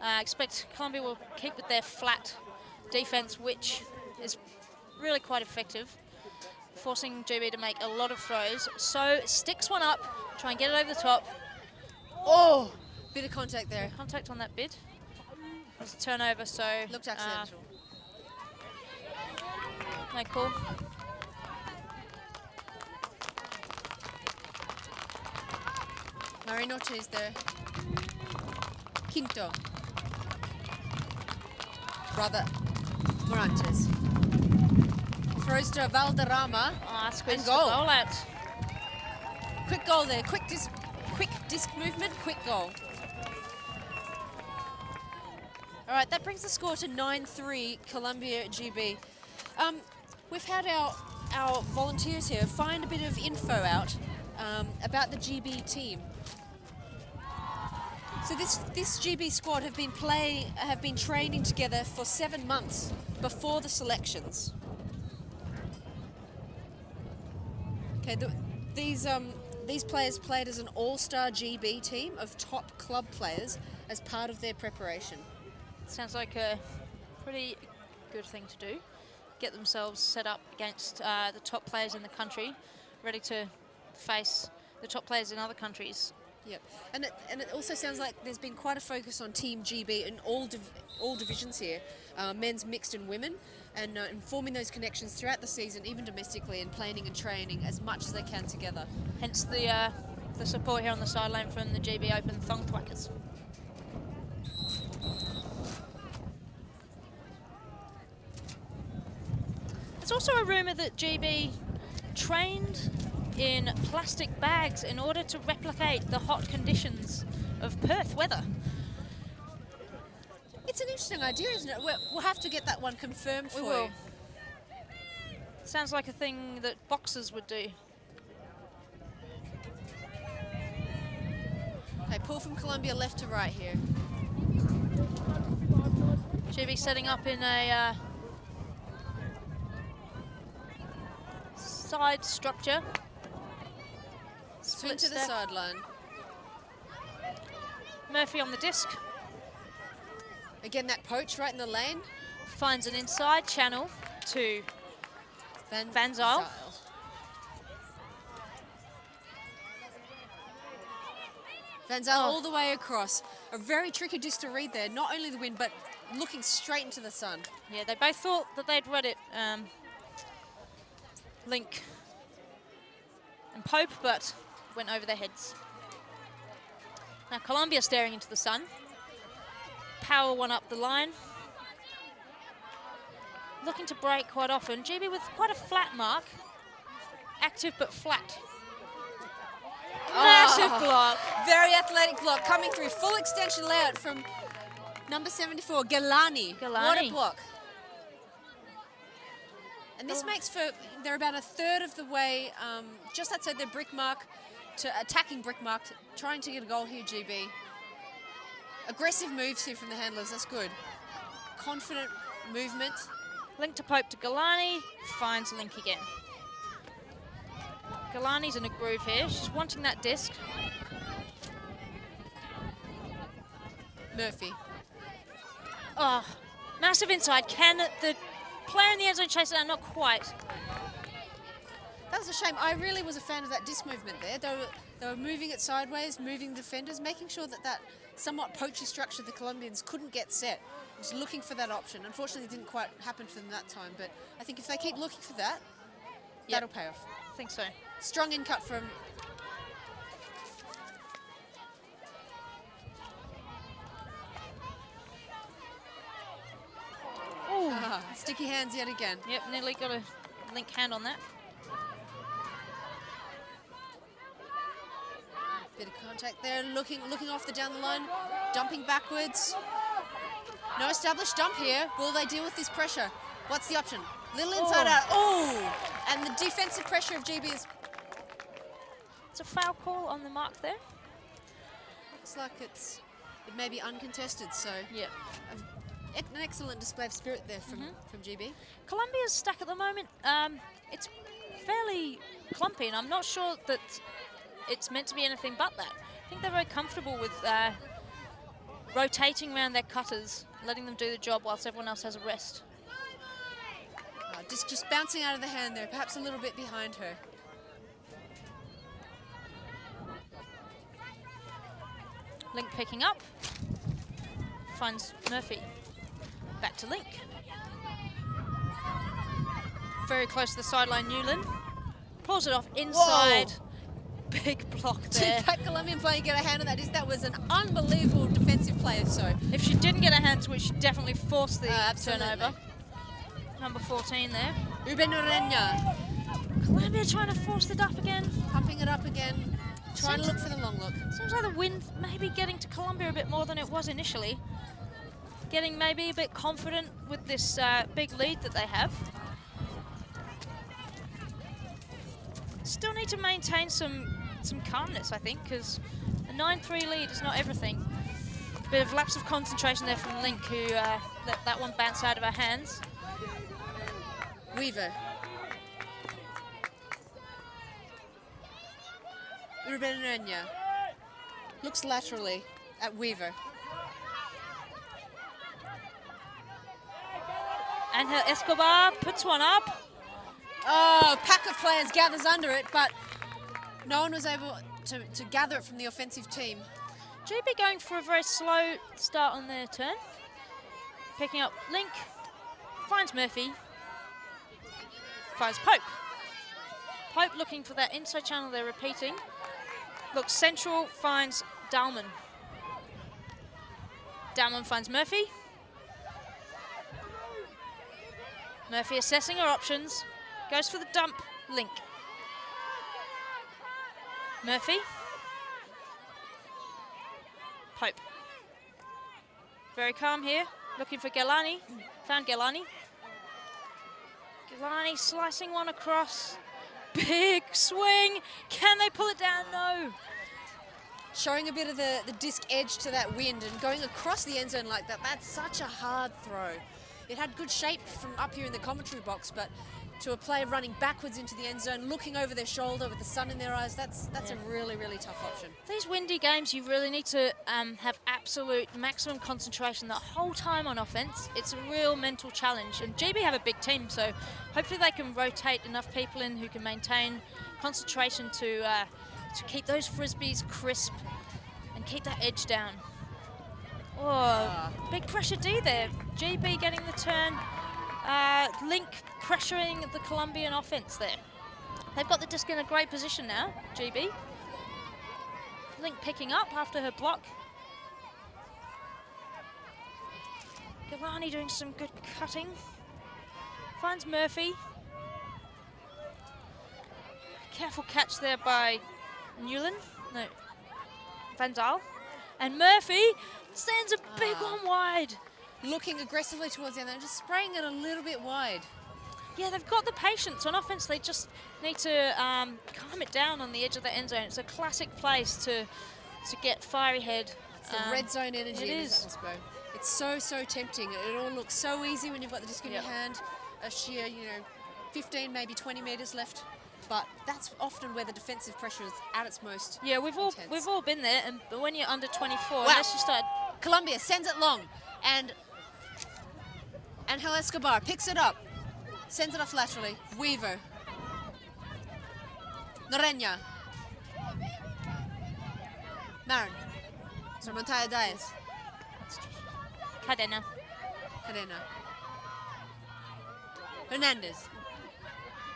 I expect Colombia will keep with their flat defense, which is really quite effective, forcing GB to make a lot of throws. So sticks one up, try and get it over the top. Oh, bit of contact there. Contact on that bid. There's a turnover, so Looked accidental. no call. Marinoche there. Quinto. Brother Morantes. Throws to Valderrama. Squeezes the goal. goal out. Quick goal there. Quick disc movement, quick goal. All right, that brings the score to 9-3 Colombia GB. We've had our volunteers here find a bit of info out about the GB team. So this GB squad have been training together for 7 months before the selections. Okay, these players played as an all-star GB team of top club players as part of their preparation. Sounds like a pretty good thing to do. Get themselves set up against the top players in the country, ready to face the top players in other countries. Yep, and it also sounds like there's been quite a focus on Team GB in all divisions here, men's, mixed, and women, and forming those connections throughout the season, even domestically, and planning and training as much as they can together. Hence the support here on the sideline from the GB Open thong twackers. There's also a rumour that GB trained in plastic bags in order to replicate the hot conditions of Perth weather. It's an interesting idea, isn't it? We'll have to get that one confirmed for We will. you. Sounds like a thing that boxers would do. Okay, pull from Colombia left to right here. GB setting up in a side structure. Swing Split to the step. sideline. Murphy on the disc. Again, that poach right in the lane. Finds an inside channel to Van Zyl. Van Zyl all the way across. A very tricky disc to read there. Not only the wind, but looking straight into the sun. Yeah, they both thought that they'd read it, Link and Pope, but went over their heads. Now Colombia staring into the sun. Power one up the line. Looking to break quite often. GB with quite a flat mark. Active but flat. Massive block. Very athletic block coming through. Full extension layout from number 74, Galani. What a block. And this makes for, they're about a third of the way, just outside their brick mark, to attacking brick mark, trying to get a goal here, GB. Aggressive moves here from the handlers, that's good. Confident movement. Link to Pope to Galani, finds Link again. Galani's in a groove here, she's wanting that disc. Murphy. Oh, massive inside. Can the player in the end zone chase it out? Not quite. That was a shame. I really was a fan of that disc movement there. They were moving it sideways, moving defenders, making sure that that somewhat poachy structure the Colombians couldn't get set. Just looking for that option. Unfortunately, it didn't quite happen for them that time, but I think if they keep looking for that, that'll pay off. I think so. Strong in cut from... sticky hands yet again. Yep, nearly got a Link hand on that. Bit of contact there, looking off the down the line, dumping backwards. No established dump here. Will they deal with this pressure? What's the option? Little inside out. Oh! And the defensive pressure of GB is... It's a foul call on the mark there. Looks like it may be uncontested, so... Yeah. An excellent display of spirit there from GB. Colombia's stuck at the moment. It's fairly clumpy, and I'm not sure that it's meant to be anything but that. I think they're very comfortable with rotating around their cutters, letting them do the job whilst everyone else has a rest. Just bouncing out of the hand there, perhaps a little bit behind her. Link picking up, finds Murphy. Back to Link. Very close to the sideline, Newland. Pulls it off inside. Whoa. Big block there. Did that Colombian player get a hand on that? That was an unbelievable defensive play. So if she didn't get a hand to it, she definitely forced the turnover. Number 14 there. Ruben Ureña. Colombia trying to force it up again. Pumping it up again. Trying to look for the long look. Seems like the wind may be getting to Colombia a bit more than it was initially. Getting maybe a bit confident with this big lead that they have. Still need to maintain some calmness, I think, because a 9-3 lead is not everything. A bit of lapse of concentration there from Link, who let that one bounce out of her hands. Weaver. Ruben Ureña looks laterally at Weaver. And her Escobar puts one up. Oh, pack of players gathers under it, but No one was able to gather it from the offensive team. GB going for a very slow start on their turn. Picking up Link, finds Murphy, finds Pope. Pope looking for that inside channel they're repeating. Looks central, finds Dalman. Dalman finds Murphy. Murphy assessing her options, goes for the dump, Link. Murphy. Pope. Very calm here, looking for Gelani. Found Gelani. Gelani slicing one across. Big swing. Can they pull it down? No. Showing a bit of the disc edge to that wind and going across the end zone like that, that's such a hard throw. It had good shape from up here in the commentary box, but to a player running backwards into the end zone, looking over their shoulder with the sun in their eyes, that's a really, really tough option. These windy games, you really need to have absolute maximum concentration the whole time on offense. It's a real mental challenge, and GB have a big team, so hopefully they can rotate enough people in who can maintain concentration to keep those frisbees crisp and keep that edge down. Oh, big pressure D there. GB getting the turn. Link pressuring the Colombian offense there. They've got the disc in a great position now, GB. Link picking up after her block. Galani doing some good cutting. Finds Murphy. Careful catch there by Newland. No, Van Daal. And Murphy sends a big one wide. Looking aggressively towards the end and just spraying it a little bit wide. Yeah, they've got the patience. On offense, they just need to calm it down on the edge of the end zone. It's a classic place to get fiery head. It's the red zone energy. It is. It's so tempting. It all looks so easy when you've got the disc in your hand. A sheer, 15, maybe 20 meters left. But that's often where the defensive pressure is at its most. Yeah, we've all been there. And when you're under 24, wow. unless you start. Colombia sends it long, and Angel Escobar picks it up, sends it off laterally. Weaver, Noreña, Marin, Montoya Diaz, Cadena. Hernandez.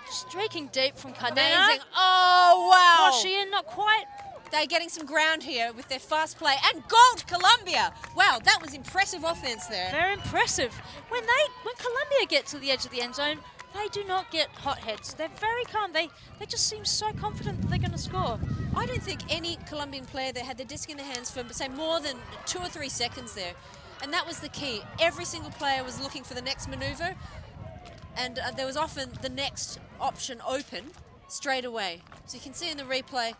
Streaking deep from Cadena. Amazing. Oh, wow. Oh, she in, not quite. They're getting some ground here with their fast play. And goal to Colombia. Wow, that was impressive offense there. Very impressive. When Colombia get to the edge of the end zone, they do not get hot heads. They're very calm. They just seem so confident that they're going to score. I don't think any Colombian player that had their disc in their hands for, say, more than 2 or 3 seconds there. And that was the key. Every single player was looking for the next maneuver. And there was often the next option open straight away. So you can see in the replay,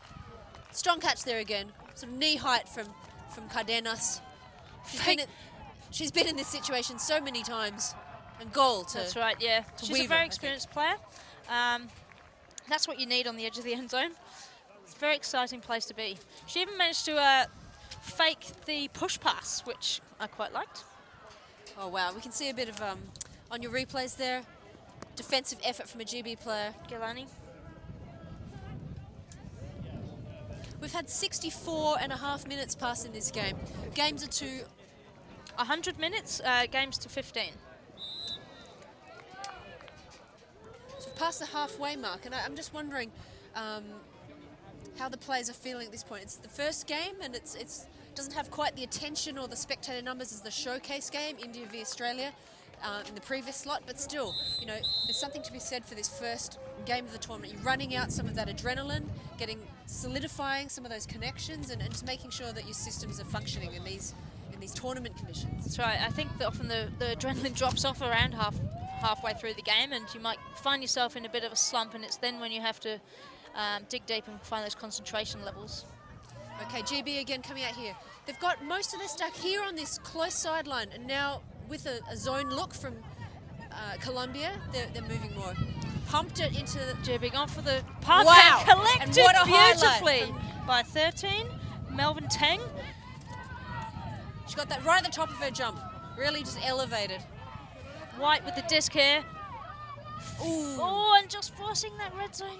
strong catch there again. Sort of knee height from Cardenas. She's been in this situation so many times. And goal to That's right, yeah. She's Weaver, a very experienced player. That's what you need on the edge of the end zone. It's a very exciting place to be. She even managed to fake the push pass, which I quite liked. Oh, wow. We can see a bit of, on your replays there, defensive effort from a GB player. Gelani. We've had 64.5 minutes pass in this game. Games are to 100 minutes, games to 15. So we've passed the halfway mark, and I'm just wondering how the players are feeling at this point. It's the first game, and it doesn't have quite the attention or the spectator numbers as the showcase game, India v Australia, in the previous slot, but still, there's something to be said for this first game of the tournament. You're running out some of that adrenaline, solidifying some of those connections, and just making sure that your systems are functioning in these tournament conditions. That's right. I think that often the adrenaline drops off around halfway through the game, and you might find yourself in a bit of a slump, and it's then when you have to dig deep and find those concentration levels. Okay, GB again coming out here. They've got most of their stack here on this close sideline, and now with a zone look from Colombia, they're moving more. Pumped it into the... GB gone for the pump wow. and collected And what a beautifully by 13. Melvin Teng. She got that right at the top of her jump. Really just elevated. White with the disc here. Ooh. Oh, and just forcing that red zone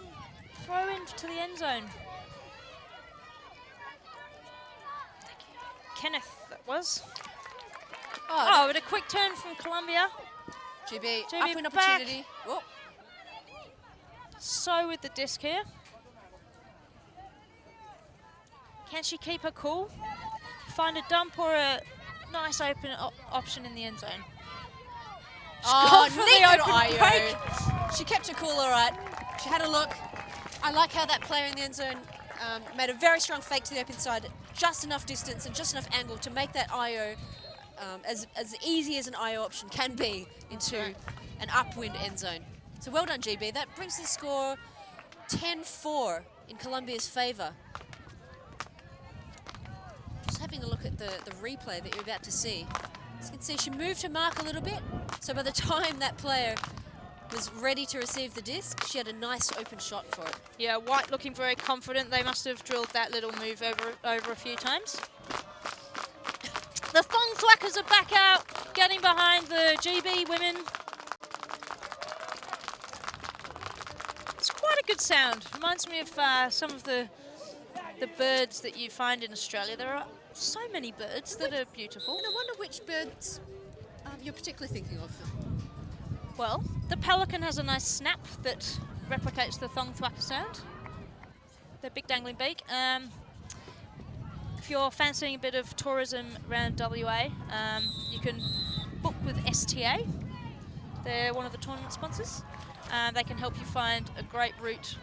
throw into the end zone. Kenneth, that was. Oh, With a quick turn from Colombia. GB, GB upwind back. opportunity. Oh, So with the disc here. Can she keep her cool? Find a dump or a nice open option in the end zone? She's gone for the neat little open break. IO. She kept her cool all right. She had a look. I like how that player in the end zone made a very strong fake to the open side, just enough distance and just enough angle to make that IO as easy as an IO option can be into an upwind end zone. So well done, GB. That brings the score 10-4 in Colombia's favour. Just having a look at the replay that you're about to see. As you can see, she moved her mark a little bit. So by the time that player was ready to receive the disc, she had a nice open shot for it. Yeah, White looking very confident. They must have drilled that little move over a few times. The thong thwackers are back out, getting behind the GB women. It's quite a good sound. Reminds me of some of the birds that you find in Australia. There are so many birds that are beautiful. And I wonder which birds you're particularly thinking of. Well, the pelican has a nice snap that replicates the thong thwacker sound. Their big dangling beak. If you're fancying a bit of tourism around WA, you can book with STA. They're one of the tournament sponsors. They can help you find a great route.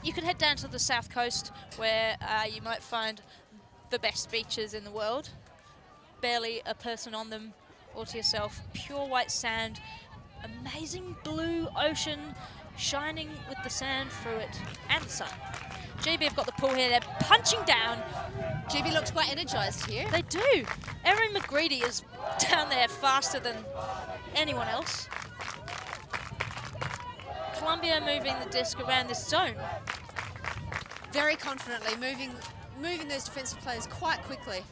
You can head down to the south coast where you might find the best beaches in the world. Barely a person on them, all to yourself. Pure white sand, amazing blue ocean shining with the sand through it and the sun. GB have got the pull here, they're punching down. GB looks quite energised here. They do. Erin McGreedy is down there faster than anyone else. Colombia moving the disc around this zone. Very confidently, moving those defensive players quite quickly.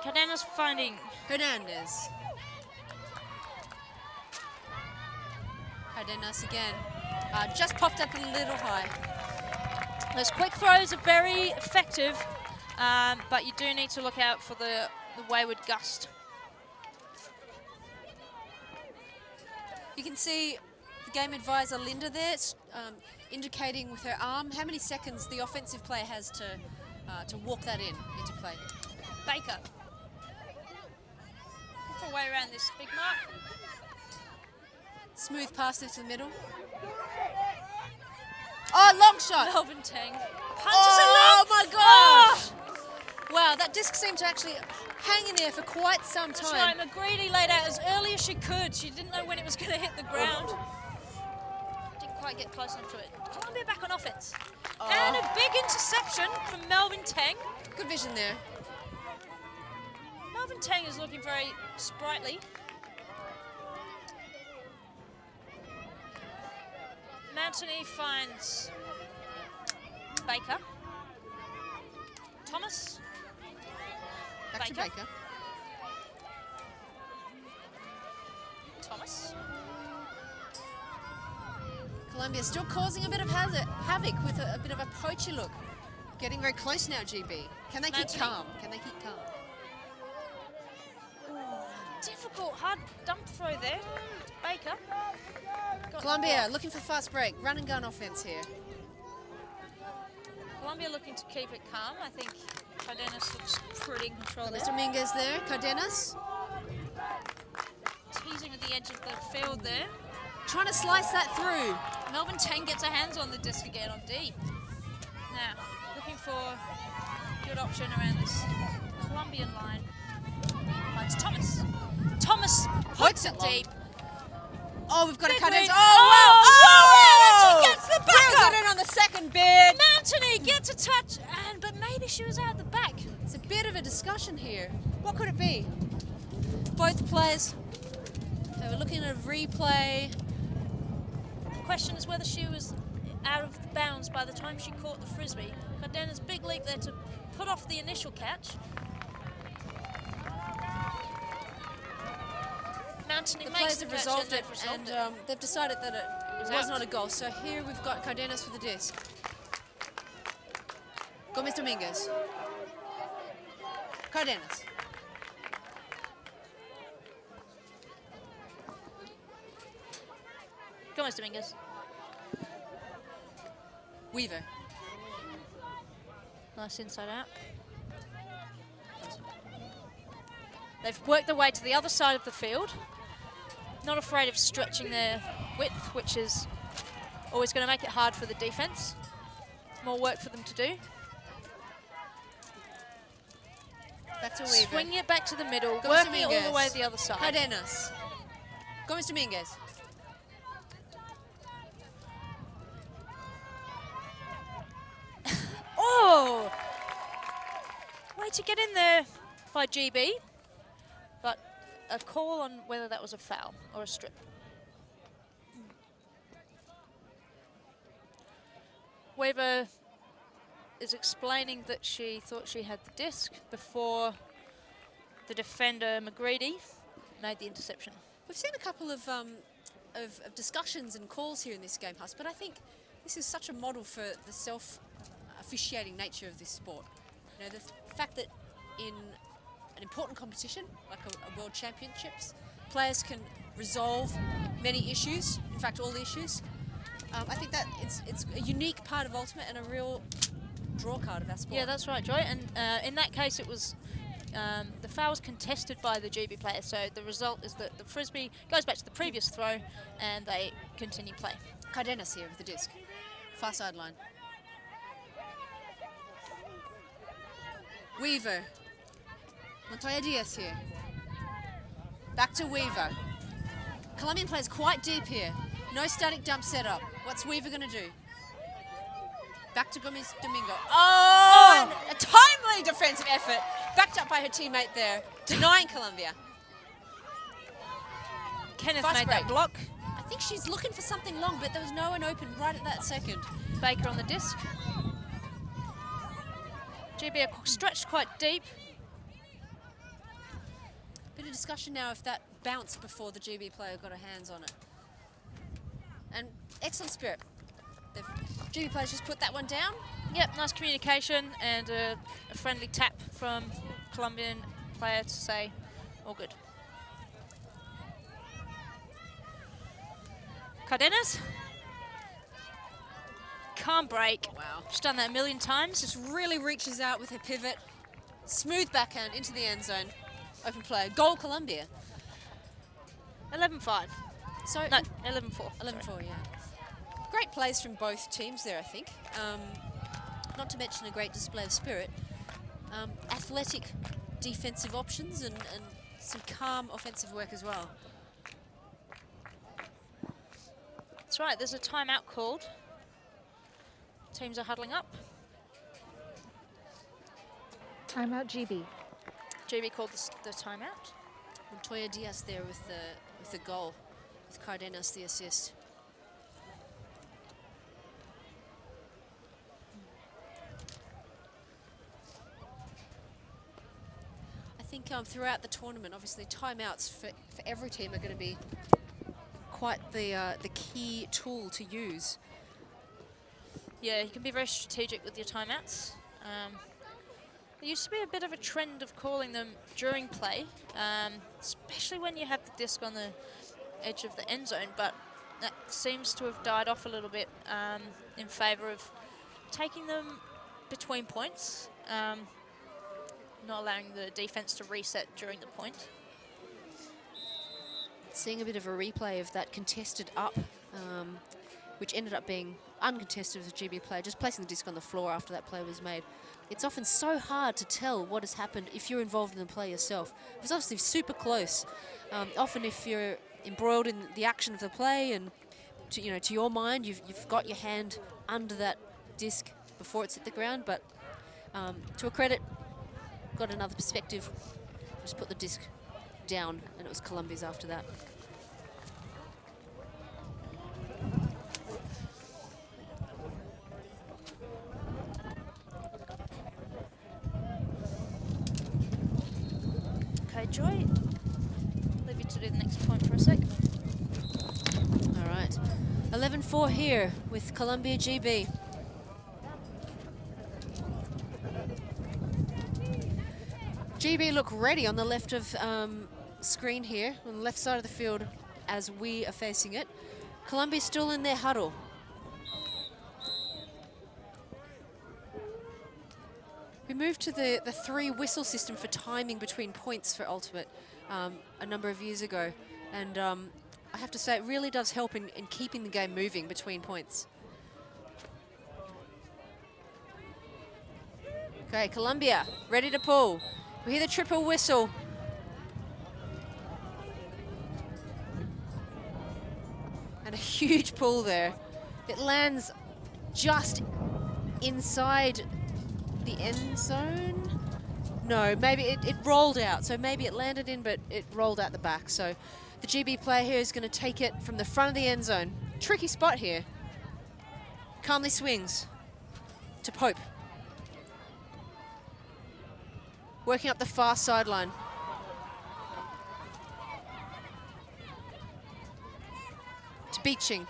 Cardena's finding Hernandez. Cardenas again. Just popped up a little high. those quick throws are very effective, but you do need to look out for the wayward gust. You can see the game advisor Linda there, indicating with her arm how many seconds the offensive player has to walk that into play. Baker. Looking for a way around this big mark. Smooth pass there to the middle. Oh, long shot! Melvin Tang punches Oh it my long. gosh! Oh. Wow, that disc seemed to actually hang in there for quite some That's time. right, McGreedy laid out as early as she could. She didn't know when it was going to hit the ground. Didn't quite get close enough to it. Colombia back on offense. And a big interception from Melvin Tang. Good vision there. Melvin Tang is looking very sprightly. Mantony finds Baker. Thomas. Back to Baker. Thomas. Colombia still causing a bit of havoc with a bit of a poacher look. Getting very close now, GB. Can they keep Mantony. calm? Can they keep calm? Difficult, hard dump throw there. Baker. Got Colombia looking for fast break. Run and gun offense here. Colombia looking to keep it calm. I think Cardenas looks pretty in control there. Mr. Dominguez there. Cardenas Teasing at the edge of the field there. trying to slice that through. Melvin Tang gets her hands on the disc again on D. Now, looking for a good option around this Colombian line. Finds Thomas. Thomas puts it long. deep. Oh, we've got a Big Cardenas. lead. Oh, Oh, wow! wow! She gets the Reels back it in on the second bid. Mantony gets a touch, but maybe she was out the back. It's a bit of a discussion here. What could it be? Both players, they were looking at a replay. The question is whether she was out of bounds by the time she caught the frisbee. Cardena's big leap there to put off the initial catch. Mantony The makes players the have catch resolved and it, they've resolved and they've decided that was It was out. not a goal. So here we've got Cardenas with the disc. Gomez Dominguez. Cardenas. Gomez Dominguez. Weaver. Nice inside out. They've worked their way to the other side of the field. Not afraid of stretching their width, which is always going to make it hard for the defense. More work for them to do. Back to Weaver. Swinging it back to the middle, Gomez working it all the Dominguez. way to the other side. Cardenas. Gomez Dominguez. Oh! Way to get in there by GB, but a call on whether that was a foul or a strip. Weaver is explaining that she thought she had the disc before the defender McGreedy made the interception. We've seen a couple of discussions and calls here in this game, Huss, but I think this is such a model for the self-officiating nature of this sport. You know, the fact that in an important competition, like a World Championships, players can resolve many issues, in fact all issues. I think that it's a unique part of Ultimate and a real draw card of our sport. Yeah, that's right, Joy. And in that case, it was the foul was contested by the GB player. So the result is that the frisbee goes back to the previous throw, and they continue play. Cardenas here with the disc, far sideline. Weaver. Montoya Diaz here. Back to Weaver. Colombian players quite deep here. No static dump setup. What's Weaver going to do? Back to Gomez Domingo. Oh! A timely defensive effort. Backed up by her teammate there, denying Colombia. Kenneth Fast made break. that block. I think she's looking for something long, but there was no one open right at that second. Baker on the disc. GB are stretched quite deep. Bit of discussion now if that bounced before the GB player got her hands on it. And excellent spirit. The GB players just put that one down. Yep, nice communication and a friendly tap from Colombian player to say, all good. Cardenas. Can't break. Wow. She's done that a million times. Just really reaches out with her pivot. Smooth backhand into the end zone. Open play. Goal Colombia. 11-5. So No, 11-4. 11-4, yeah. Great plays from both teams there, I think. Not to mention a great display of spirit. Athletic defensive options and some calm offensive work as well. That's right, there's a timeout called. Teams are huddling up. Timeout GB. GB called the timeout. Montoya Diaz there with the goal, with Cardenas the assist. I think throughout the tournament, obviously timeouts for every team are going to be quite the key tool to use. Yeah, you can be very strategic with your timeouts. There used to be a bit of a trend of calling them during play, especially when you have the disc on the edge of the end zone, but that seems to have died off a little bit in favour of taking them between points, not allowing the defence to reset during the point. Seeing a bit of a replay of that contested up, which ended up being uncontested with a GB player, just placing the disc on the floor after that play was made. It's often so hard to tell what has happened if you're involved in the play yourself. It was obviously super close. Often if you're embroiled in the action of the play and to your mind, you've got your hand under that disc before it's hit the ground, but to a credit, got another perspective, just put the disc down, and it was Colombia's after that. Okay, Joy, leave you to do the next point for a sec. All right. 11-4 here with Colombia GB. GB look ready on the left of screen here, on the left side of the field as we are facing it. Colombia's still in their huddle. We moved to the 3-whistle system for timing between points for Ultimate a number of years ago. And I have to say, it really does help in keeping the game moving between points. Okay, Colombia, ready to pull. We hear the triple whistle. And a huge pull there. It lands just inside the end zone. No, maybe it rolled out. So maybe it landed in, but it rolled out the back. So the GB player here is going to take it from the front of the end zone. Tricky spot here. Calmly swings to Pope. Working up the far sideline. To Beaching.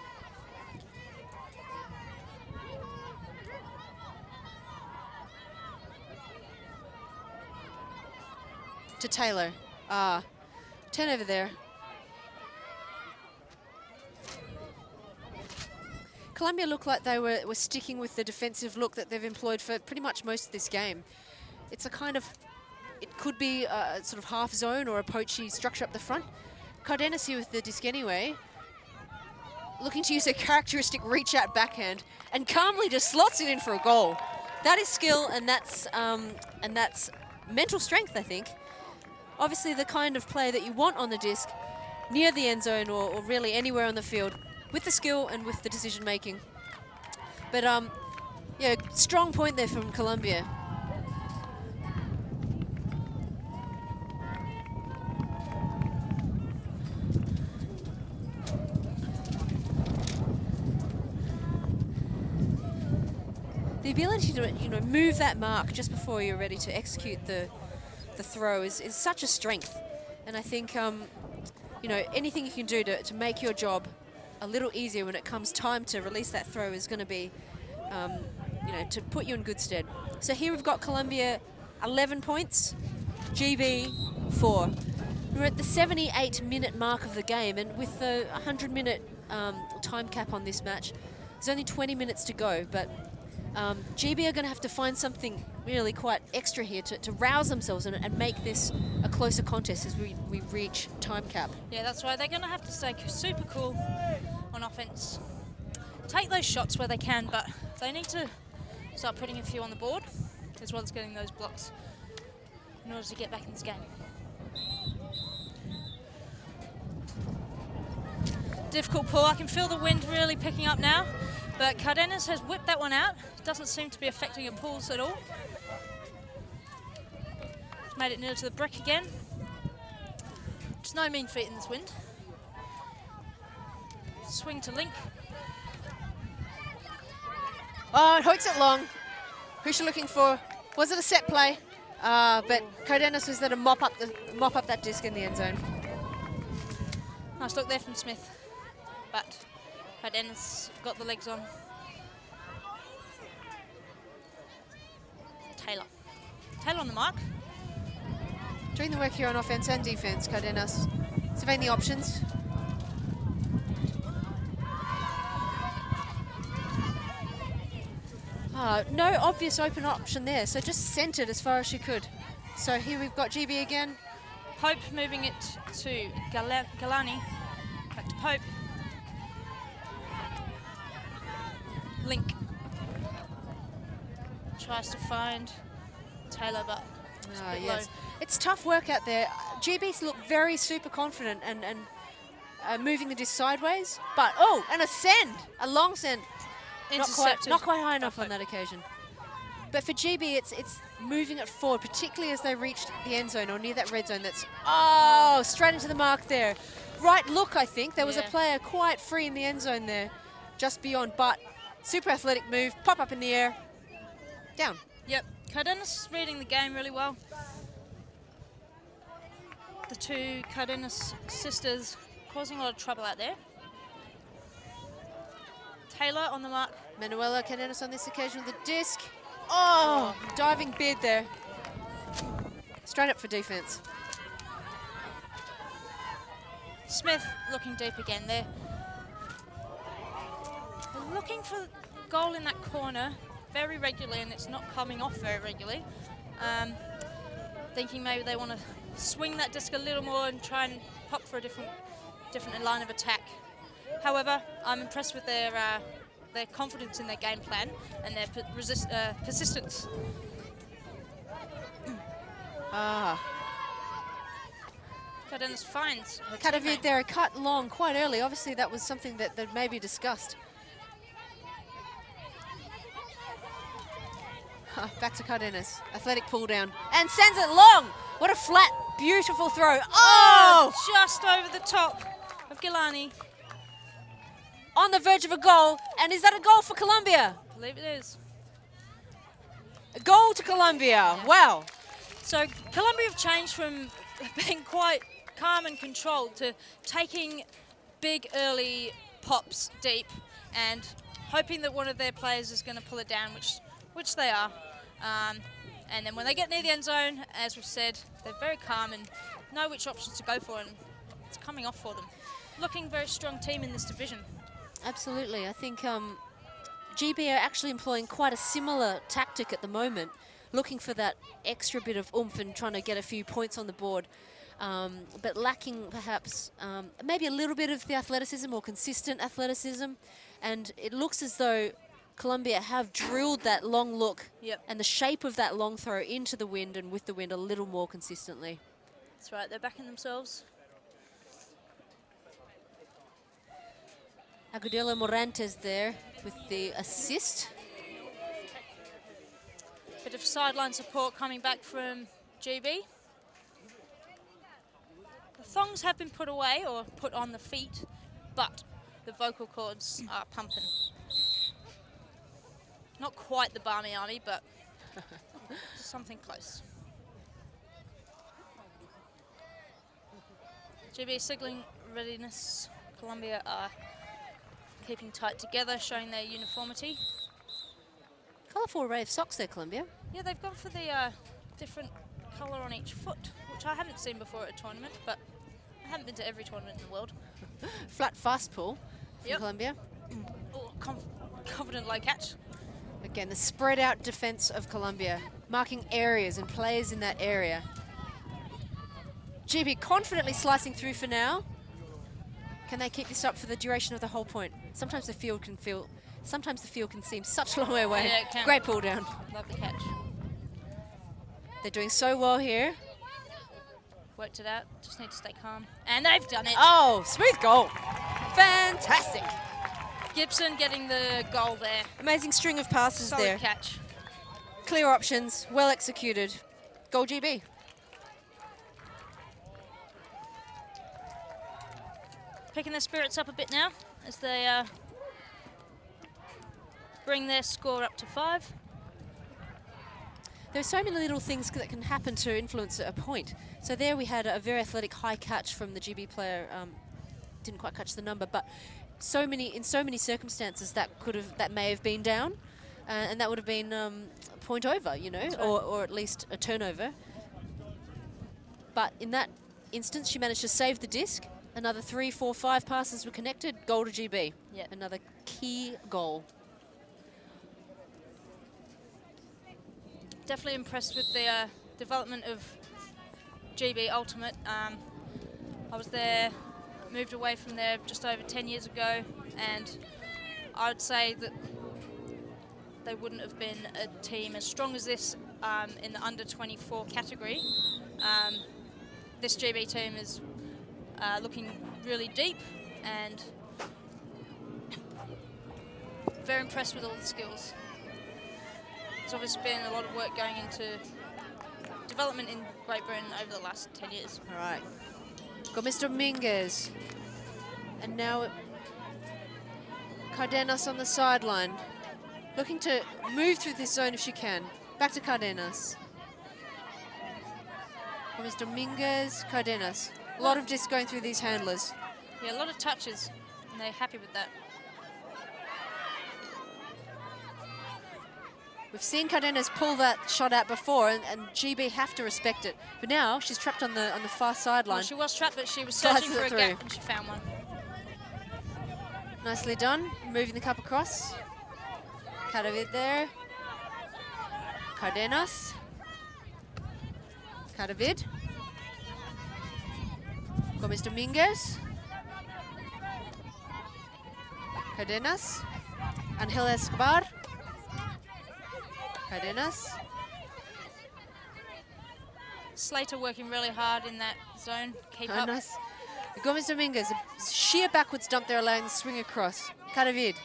To Taylor. Turnover there. Colombia looked like they were sticking with the defensive look that they've employed for pretty much most of this game. It's a kind of, it could be a sort of half zone or a poachy structure up the front. Cardenas here with the disc anyway. Looking to use a characteristic reach out backhand and calmly just slots it in for a goal. That is skill, and that's mental strength, I think. Obviously the kind of play that you want on the disc, near the end zone or really anywhere on the field, with the skill and with the decision making. But yeah, strong point there from Colombia. The ability to move that mark just before you're ready to execute the throw is such a strength, and I think anything you can do to make your job a little easier when it comes time to release that throw is going to be to put you in good stead. So here we've got Colombia 11 points, GB 4. We're at the 78-minute mark of the game, and with the 100-minute time cap on this match, there's only 20 minutes to go, but GB are going to have to find something really quite extra here to rouse themselves and make this a closer contest as we reach time cap. Yeah, that's right. They're going to have to stay super cool on offense. Take those shots where they can, but they need to start putting a few on the board as well as getting those blocks in order to get back in this game. Difficult pull. I can feel the wind really picking up now. But Cardenas has whipped that one out. Doesn't seem to be affecting your pulls at all. He's made it near to the brick again. Just no mean feat in this wind. Swing to Link. Oh, it hooks it long. Who's she looking for? Was it a set play? But Cardenas was there to mop up that disc in the end zone. Nice look there from Smith. But Cardenas got the legs on. Taylor. Taylor on the mark. Doing the work here on offense and defense, Cardenas. Surveying the options. No obvious open option there, so just centered as far as she could. So here we've got GB again. Pope moving it to Galani. Back to Pope. Link tries to find Taylor, but it's a bit low. It's tough work out there. GBs look very super confident and moving the disc sideways, but and a long send, not quite high enough on that occasion. But for GB, it's moving it forward, particularly as they reached the end zone or near that red zone. That's straight into the mark there. Right look, I think there was a player quite free in the end zone there, just beyond, but. Super athletic move, pop up in the air, down. Yep, Cardenas reading the game really well. The two Cardenas sisters causing a lot of trouble out there. Kayla on the mark. Manuela Cardenas on this occasion with the disc. Oh, diving bid there. Straight up for defense. Smith looking deep again. They're looking for goal in that corner very regularly, and it's not coming off very regularly. Thinking maybe they want to swing that disc a little more and try and pop for a different line of attack. However, I'm impressed with their confidence in their game plan and their persistence. Cardenas finds her Katavid teammate. there, a cut long quite early. Obviously, that was something that may be discussed. Back to Cardenas. Athletic pull down. And sends it long. What a flat, beautiful throw. Oh! Just over the top of Gilani. On the verge of a goal. And is that a goal for Colombia? I believe it is. A goal to Colombia. Wow. So Colombia have changed from being quite calm and controlled to taking big early pops deep and hoping that one of their players is going to pull it down, which they are. And then when they get near the end zone, as we've said, they're very calm and know which options to go for, and it's coming off for them. Looking very strong team in this division. Absolutely. I think GB are actually employing quite a similar tactic at the moment, looking for that extra bit of oomph and trying to get a few points on the board, but lacking perhaps maybe a little bit of the athleticism or consistent athleticism. And it looks as though Colombia have drilled that long look and the shape of that long throw into the wind and with the wind a little more consistently. That's right, they're backing themselves. Agudelo Morantes there with the assist. Bit of sideline support coming back from GB. The thongs have been put away or put on the feet, but the vocal cords are pumping. Not quite the Barmy Army, but something close. GB signaling readiness. Colombia are keeping tight together, showing their uniformity. Colourful array of socks there, Colombia. Yeah, they've gone for the different colour on each foot, which I haven't seen before at a tournament, but I haven't been to every tournament in the world. Flat fast pull from Colombia. Oh, confident low catch. Again, the spread out defense of Colombia, marking areas and players in that area. GB confidently slicing through for now. Can they keep this up for the duration of the whole point? Sometimes the field can seem such a long way away. Yeah, it can. Great pull down. Lovely catch. They're doing so well here. Worked it out, just need to stay calm. And they've done it. Oh, smooth goal. Fantastic. Gibson getting the goal there. Amazing string of passes Solid there. catch. Clear options, well executed. Goal GB. Picking their spirits up a bit now as they bring their score up to 5. There are so many little things that can happen to influence a point. So there we had a very athletic high catch from the GB player. Didn't quite catch the number, but in so many circumstances that may have been down, and that would have been a point over, you know, right. or at least a turnover. But in that instance, she managed to save the disc. Another 3, 4, 5 passes were connected. Goal to GB. Yep. Another key goal. Definitely impressed with the development of GB Ultimate. I was there, moved away from there just over 10 years ago, and I would say that they wouldn't have been a team as strong as this in the under 24 category. This GB team is looking really deep, and very impressed with all the skills. There's obviously been a lot of work going into development in Great Britain over the last 10 years. All right. Got Mr. Dominguez. And now Cardenas on the sideline. Looking to move through this zone if she can. Back to Cardenas. Got Mr. Dominguez, Cardenas. A lot of disc going through these handlers. Yeah, a lot of touches, and they're happy with that. We've seen Cardenas pull that shot out before, and GB have to respect it. But now she's trapped on the far sideline. Well, she was trapped, but she was Slices searching for it a through. gap, and she found one. Nicely done, moving the cup across. Cadavid there. Cardenas. Cadavid. Gomez Dominguez. Cardenas. Angel Escobar. Cardenas. Slater working really hard in that zone. Keep up. Nice. Gomez Dominguez, a sheer backwards dump there, allowing the swing across. Cadavid.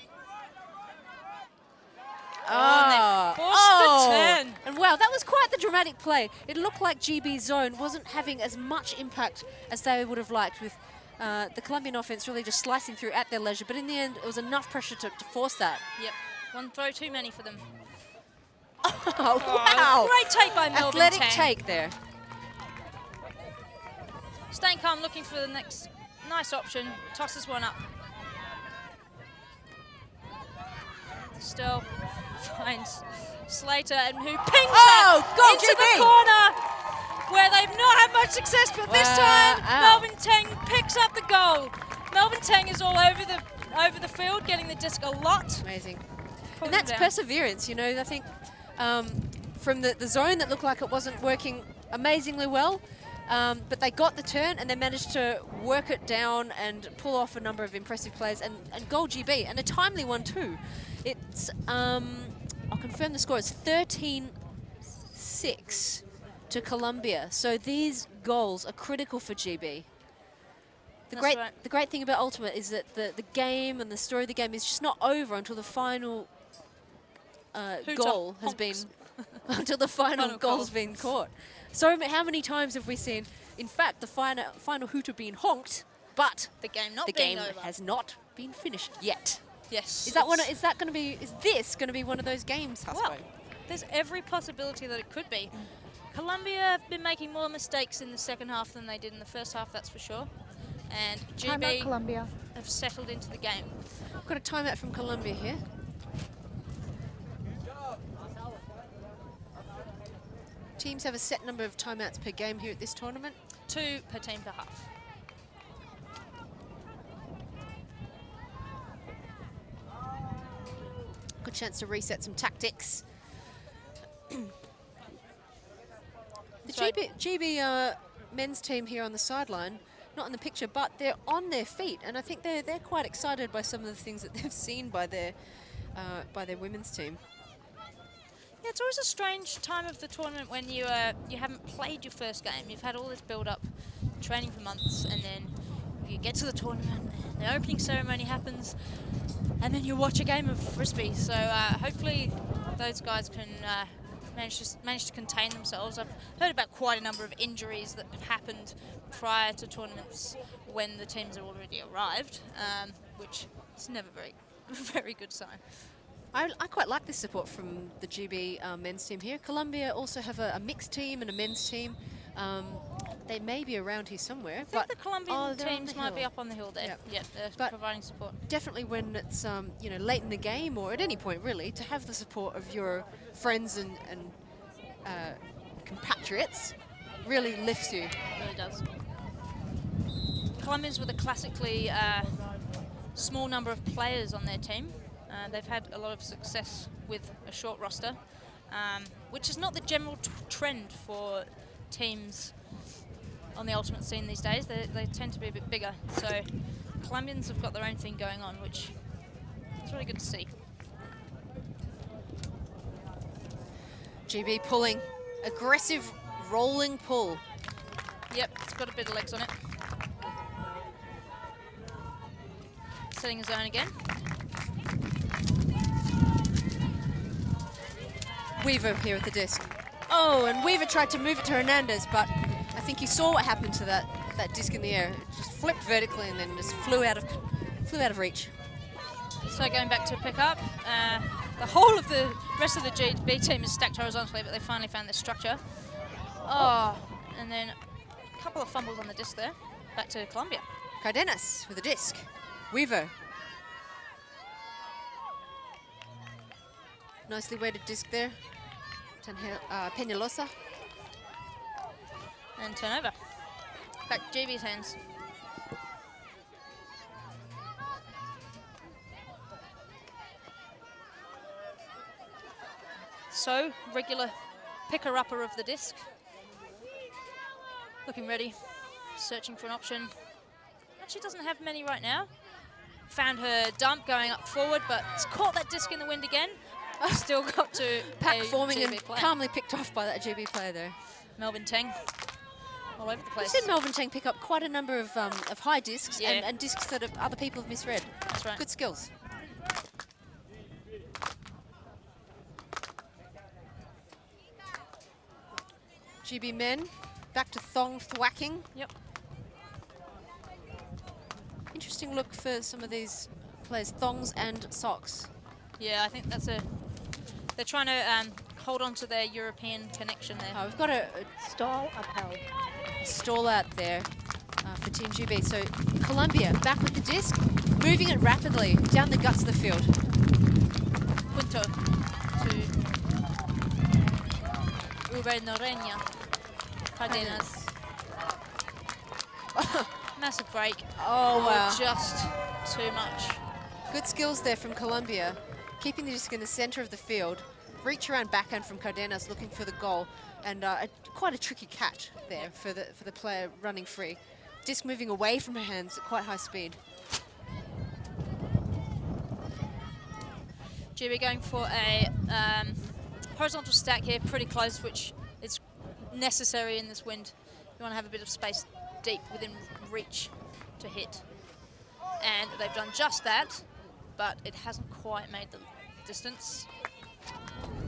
Oh, and they forced the turn. And wow, that was quite the dramatic play. It looked like GB's zone wasn't having as much impact as they would have liked, with the Colombian offense really just slicing through at their leisure. But in the end, it was enough pressure to force that. Yep, one throw too many for them. Oh, wow. Great take by Melvin Athletic Tang. take there. Staying calm, looking for the next nice option. Tosses one up. Still finds Slater, and who pings that into the corner, where they've not had much success, but this time Melvin Tang picks up the goal. Melvin Tang is all over the field, getting the disc a lot. Amazing. Pulling And that's down. perseverance, you know. I think from the zone that looked like it wasn't working amazingly well, but they got the turn and they managed to work it down and pull off a number of impressive plays and goal GB, and a timely one too. It's, I'll confirm the score, it's 13-6 to Colombia. So these goals are critical for GB. The great thing about Ultimate is that the game and the story of the game is just not over until the final goal has been until the final goal's been caught. So how many times have we seen, in fact, the final hooter being honked, but the game not the being game over. has not been finished yet? Yes. Is this going to be one of those games, Hasbro? Well, there's every possibility that it could be. Colombia have been making more mistakes in the second half than they did in the first half, that's for sure. And Timeout, GB Colombia. have settled into the game. We've got a timeout from Colombia here. Teams have a set number of timeouts per game here at this tournament. 2 per team per half. Good chance to reset some tactics. The GB men's team here on the sideline, not in the picture, but they're on their feet, and I think they're quite excited by some of the things that they've seen by their women's team. Yeah, it's always a strange time of the tournament when you haven't played your first game. You've had all this build-up, training for months, and then you get to the tournament, the opening ceremony happens, and then you watch a game of Frisbee. So hopefully those guys can manage to contain themselves. I've heard about quite a number of injuries that have happened prior to tournaments when the teams have already arrived, which is never very good sign. I quite like this support from the GB men's team here. Colombia also have a mixed team and a men's team. They may be around here somewhere. I think the Colombian teams might be hill. up on the hill there. Yep. Yeah, they're providing support. Definitely when it's late in the game or at any point really, to have the support of your friends and compatriots really lifts you. It really does. Colombians with a classically small number of players on their team. They've had a lot of success with a short roster, which is not the general trend for teams on the ultimate scene these days. They tend to be a bit bigger. So Colombians have got their own thing going on, which is really good to see. GB pulling, aggressive rolling pull. Yep, it's got a bit of legs on it. Setting his own again. Weaver here at the disc. Oh, and Weaver tried to move it to Hernandez, but I think he saw what happened to that disc in the air. It just flipped vertically and then just flew out of reach. So going back to pick up, the whole of the rest of the GB team is stacked horizontally, but they finally found their structure. Oh, and then a couple of fumbles on the disc there. Back to Colombia. Cardenas with a disc. Weaver. Nicely weighted disc there. Peñalosa. And turnover. Back to GB's hands. So, regular picker-upper of the disc. Looking ready, searching for an option. Actually doesn't have many right now. Found her dump going up forward, but it's caught that disc in the wind again. Still got to Pack a forming GB and player. calmly picked off by that GB player there. Melvin Teng, all over the place. We've seen Melvin Teng pick up quite a number of high discs Yeah. and discs that other people have misread. That's right. Good skills. GB men, back to thong thwacking. Yep. Interesting look for some of these players, thongs and socks. Yeah, I think that's a... They're trying to hold on to their European connection there. We've got a Stall upheld. stall out there for Team GB. So Colombia back with the disc, moving it rapidly down the guts of the field. Punto to Ubernoreña. Cardenas. Massive break. Oh, wow. Just too much. Good skills there from Colombia, keeping the disc in the center of the field. Reach around backhand from Cardenas looking for the goal, and quite a tricky catch there for the player running free. Disc moving away from her hands at quite high speed. GB going for a horizontal stack here, pretty close, which is necessary in this wind. You want to have a bit of space deep within reach to hit. And they've done just that, but it hasn't quite made the distance.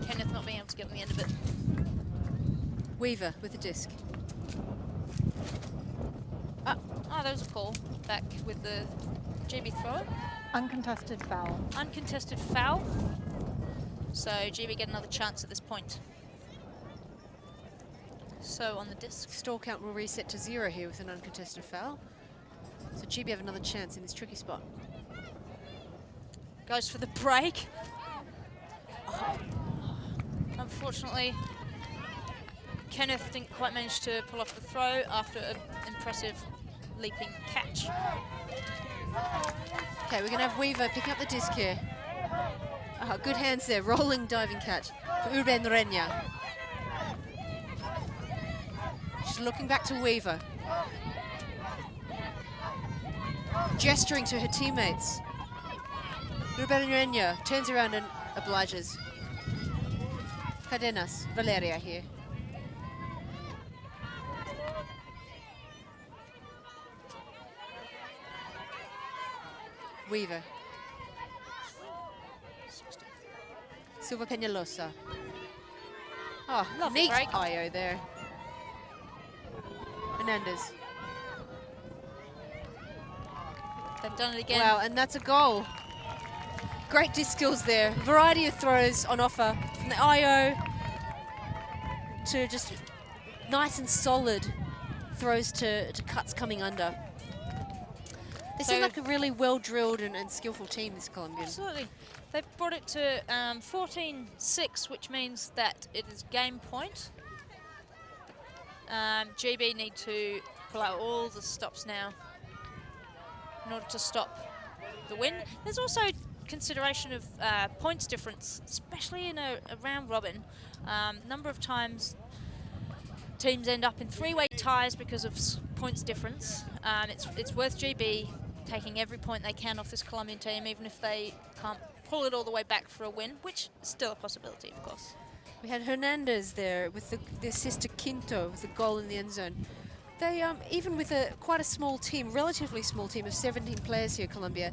Kenneth not being able to get on the end of it. Weaver with the disc. Oh, there was a call back with the GB throw. Uncontested foul. Uncontested foul. So GB get another chance at this point. So on the disc. Stall count will reset to 0 here with an uncontested foul. So GB have another chance in this tricky spot. Goes for the break. Oh. Unfortunately, Kenneth didn't quite manage to pull off the throw after an impressive leaping catch. Okay, we're going to have Weaver picking up the disc here. Good hands there, rolling diving catch for Ubernoreña. She's looking back to Weaver. Gesturing to her teammates. Ubernoreña turns around and obliges. Cardenas, Valeria here. Weaver. Silva Peñalosa. Oh, Lovely neat break. IO there. Hernandez. They've done it again. Wow, and that's a goal. Great disc skills there. Variety of throws on offer from the IO to just nice and solid throws to cuts coming under. They seem So- like a really well-drilled and skillful team, this Colombian. Absolutely. They've brought it to 14-6, which means that it is game point. GB need to pull out all the stops now in order to stop the win. There's also consideration of points difference, especially in a round robin. Number of times teams end up in three-way ties because of points difference. It's worth GB taking every point they can off this Colombian team, even if they can't pull it all the way back for a win, which is still a possibility, of course. We had Hernandez there with the assist to Quinto with the goal in the end zone. They, even with quite a small team, relatively small team of 17 players here, Colombia,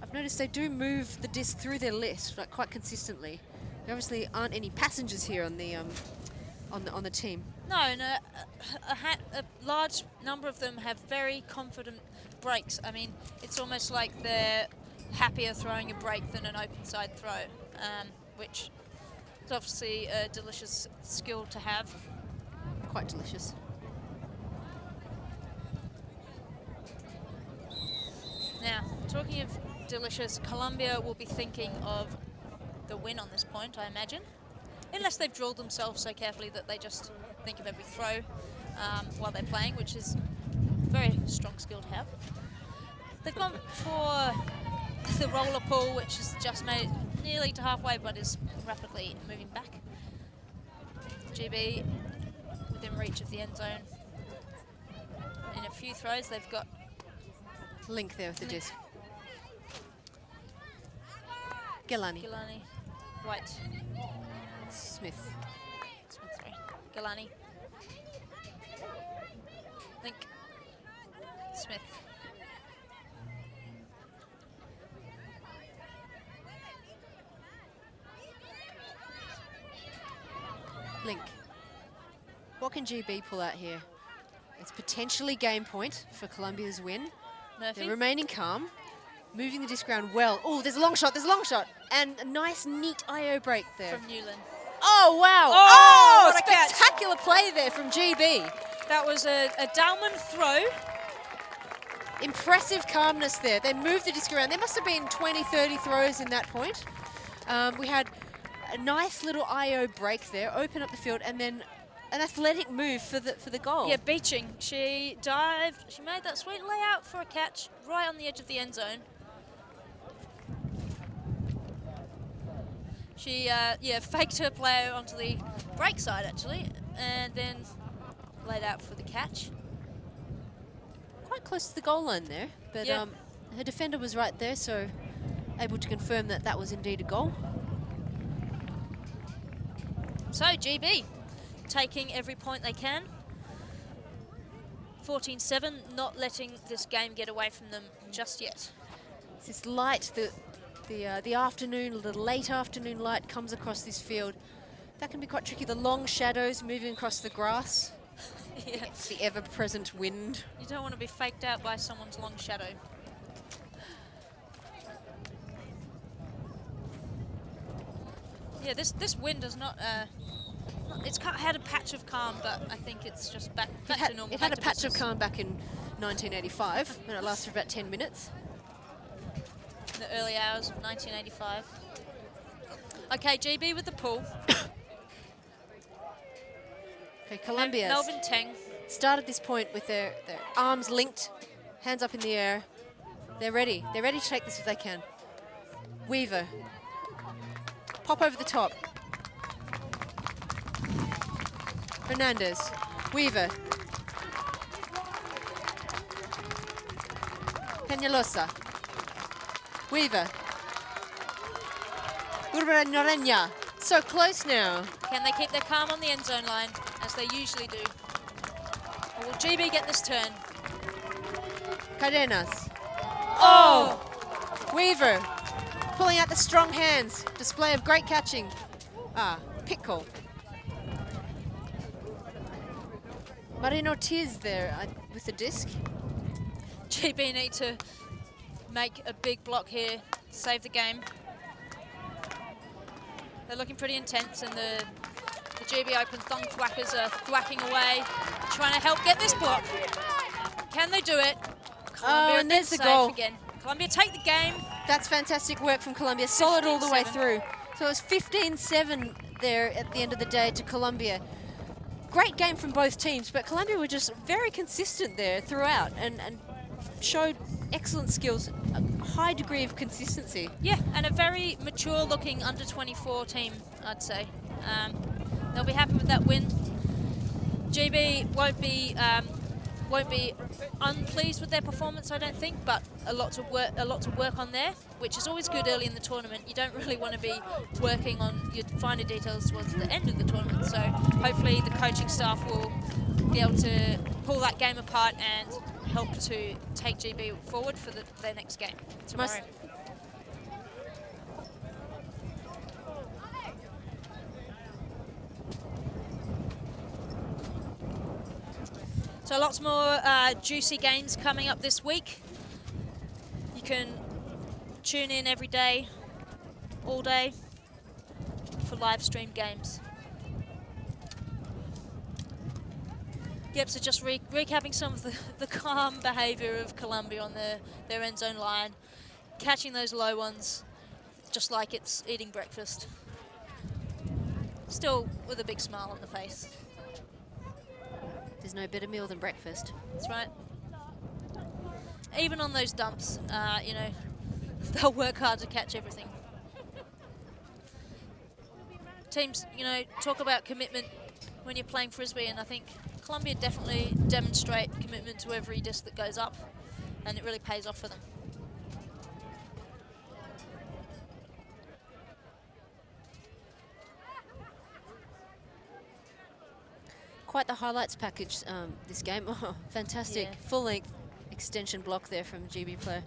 I've noticed they do move the disc through their list like, quite consistently. There obviously aren't any passengers here on the team. No, and a large number of them have very confident breaks. I mean, it's almost like they're happier throwing a break than an open side throw, which is obviously a delicious skill to have. Quite delicious. Now, talking of delicious, Colombia will be thinking of the win on this point, I imagine. Unless they've drilled themselves so carefully that they just think of every throw while they're playing, which is very strong skill to have. They've gone for the roller pull, which has just made it nearly to halfway, but is rapidly moving back. GB within reach of the end zone. In a few throws, they've got Link there with the disc. Gilani. Gilani, White, Smith. sorry, Gilani, Link, Smith. Link. What can GB pull out here? It's potentially game point for Colombia's win. Murphy. They're remaining calm, moving the disc around well. Oh, there's a long shot, And a nice, neat IO break there. From Newland. Oh, wow. Oh, what a catch. Spectacular play there from GB. That was a Dalman throw. Impressive calmness there. They moved the disc around. There must have been 20, 30 throws in that point. We had a nice little IO break there, open up the field, and then an athletic move for the goal. Yeah, beaching. She dived. She made that sweet layout for a catch right on the edge of the end zone. She, faked her player onto the break side, actually, and then laid out for the catch. Quite close to the goal line there, but Yeah. her defender was right there, so able to confirm that that was indeed a goal. So, GB taking every point they can. 14-7, not letting this game get away from them just yet. It's this light, the afternoon, the late afternoon light comes across this field. That can be quite tricky. The long shadows moving across the grass. Yeah. The ever-present wind. You don't want to be faked out by someone's long shadow. Yeah, this wind is not. It's had a patch of calm, but I think it's just back to normal. It had a back to patch of business. calm back in 1985, and it lasted for about 10 minutes. In the early hours of 1985. Okay, GB with the pull. Okay, Colombia Melvin Teng. started this point with their arms linked, hands up in the air. They're ready. They're ready to take this if they can. Weaver. Pop over the top. Hernandez. Weaver. Peñalosa. Weaver. Urbanorena. So close now. Can they keep their calm on the end zone line, as they usually do? Or will GB get this turn? Cadenas. Oh! Weaver. Pulling out the strong hands. Display of great catching. Pick call. Marino Ortiz there with the disc. GB need to make a big block here, save the game. They're looking pretty intense, and the GB Open thong thwackers are thwacking away, trying to help get this block. Can they do it? Colombia And there's the safe goal. again. Colombia take the game. That's fantastic work from Colombia. Solid all the way 15-7. through. So it was 15-7 there at the end of the day to Colombia. Great game from both teams, but Colombia were just very consistent there throughout and showed excellent skills, a high degree of consistency. Yeah, and a very mature-looking under-24 team, I'd say. They'll be happy with that win. GB won't be unpleased with their performance, I don't think, but a lot to work on there, which is always good early in the tournament. You don't really want to be working on your finer details towards the end of the tournament. So hopefully the coaching staff will be able to pull that game apart and help to take GB forward for their next game tomorrow. So lots more juicy games coming up this week. You can tune in every day, all day, for live streamed games. Yep, so just recapping some of the calm behaviour of Colombia on their end zone line, catching those low ones, just like it's eating breakfast. Still with a big smile on the face. There's no better meal than breakfast. That's right. Even on those dumps, you know, they'll work hard to catch everything. Teams, you know, talk about commitment when you're playing Frisbee, and I think Colombia definitely demonstrate commitment to every disc that goes up, and it really pays off for them. Quite the highlights package this game. Oh, fantastic. Yeah. Full-length extension block there from GB player.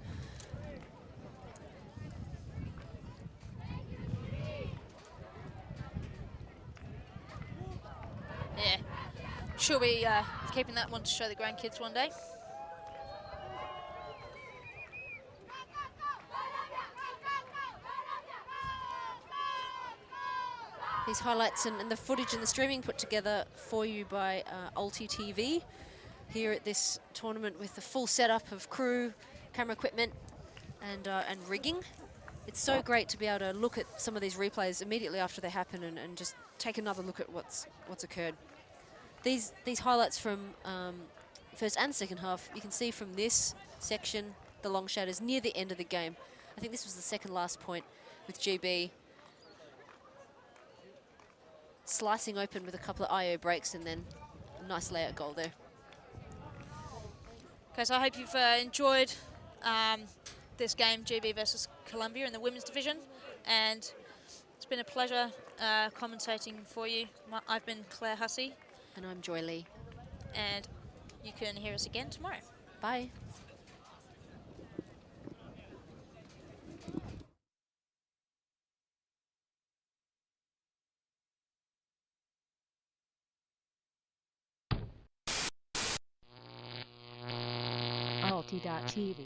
Yeah. She'll be keeping that one to show the grandkids one day. These highlights and the footage and the streaming put together for you by Ulti TV here at this tournament with the full setup of crew, camera equipment, and rigging. It's so great to be able to look at some of these replays immediately after they happen and just take another look at what's occurred. These highlights from first and second half, you can see from this section the long shadows near the end of the game. I think this was the second last point with GB slicing open with a couple of IO breaks and then a nice layout goal there. Okay, so I hope you've enjoyed this game, GB versus Colombia in the women's division, and it's been a pleasure commentating for you. I've been Claire Hussey. And I'm Joy Lee. And you can hear us again tomorrow. Bye. Alti.tv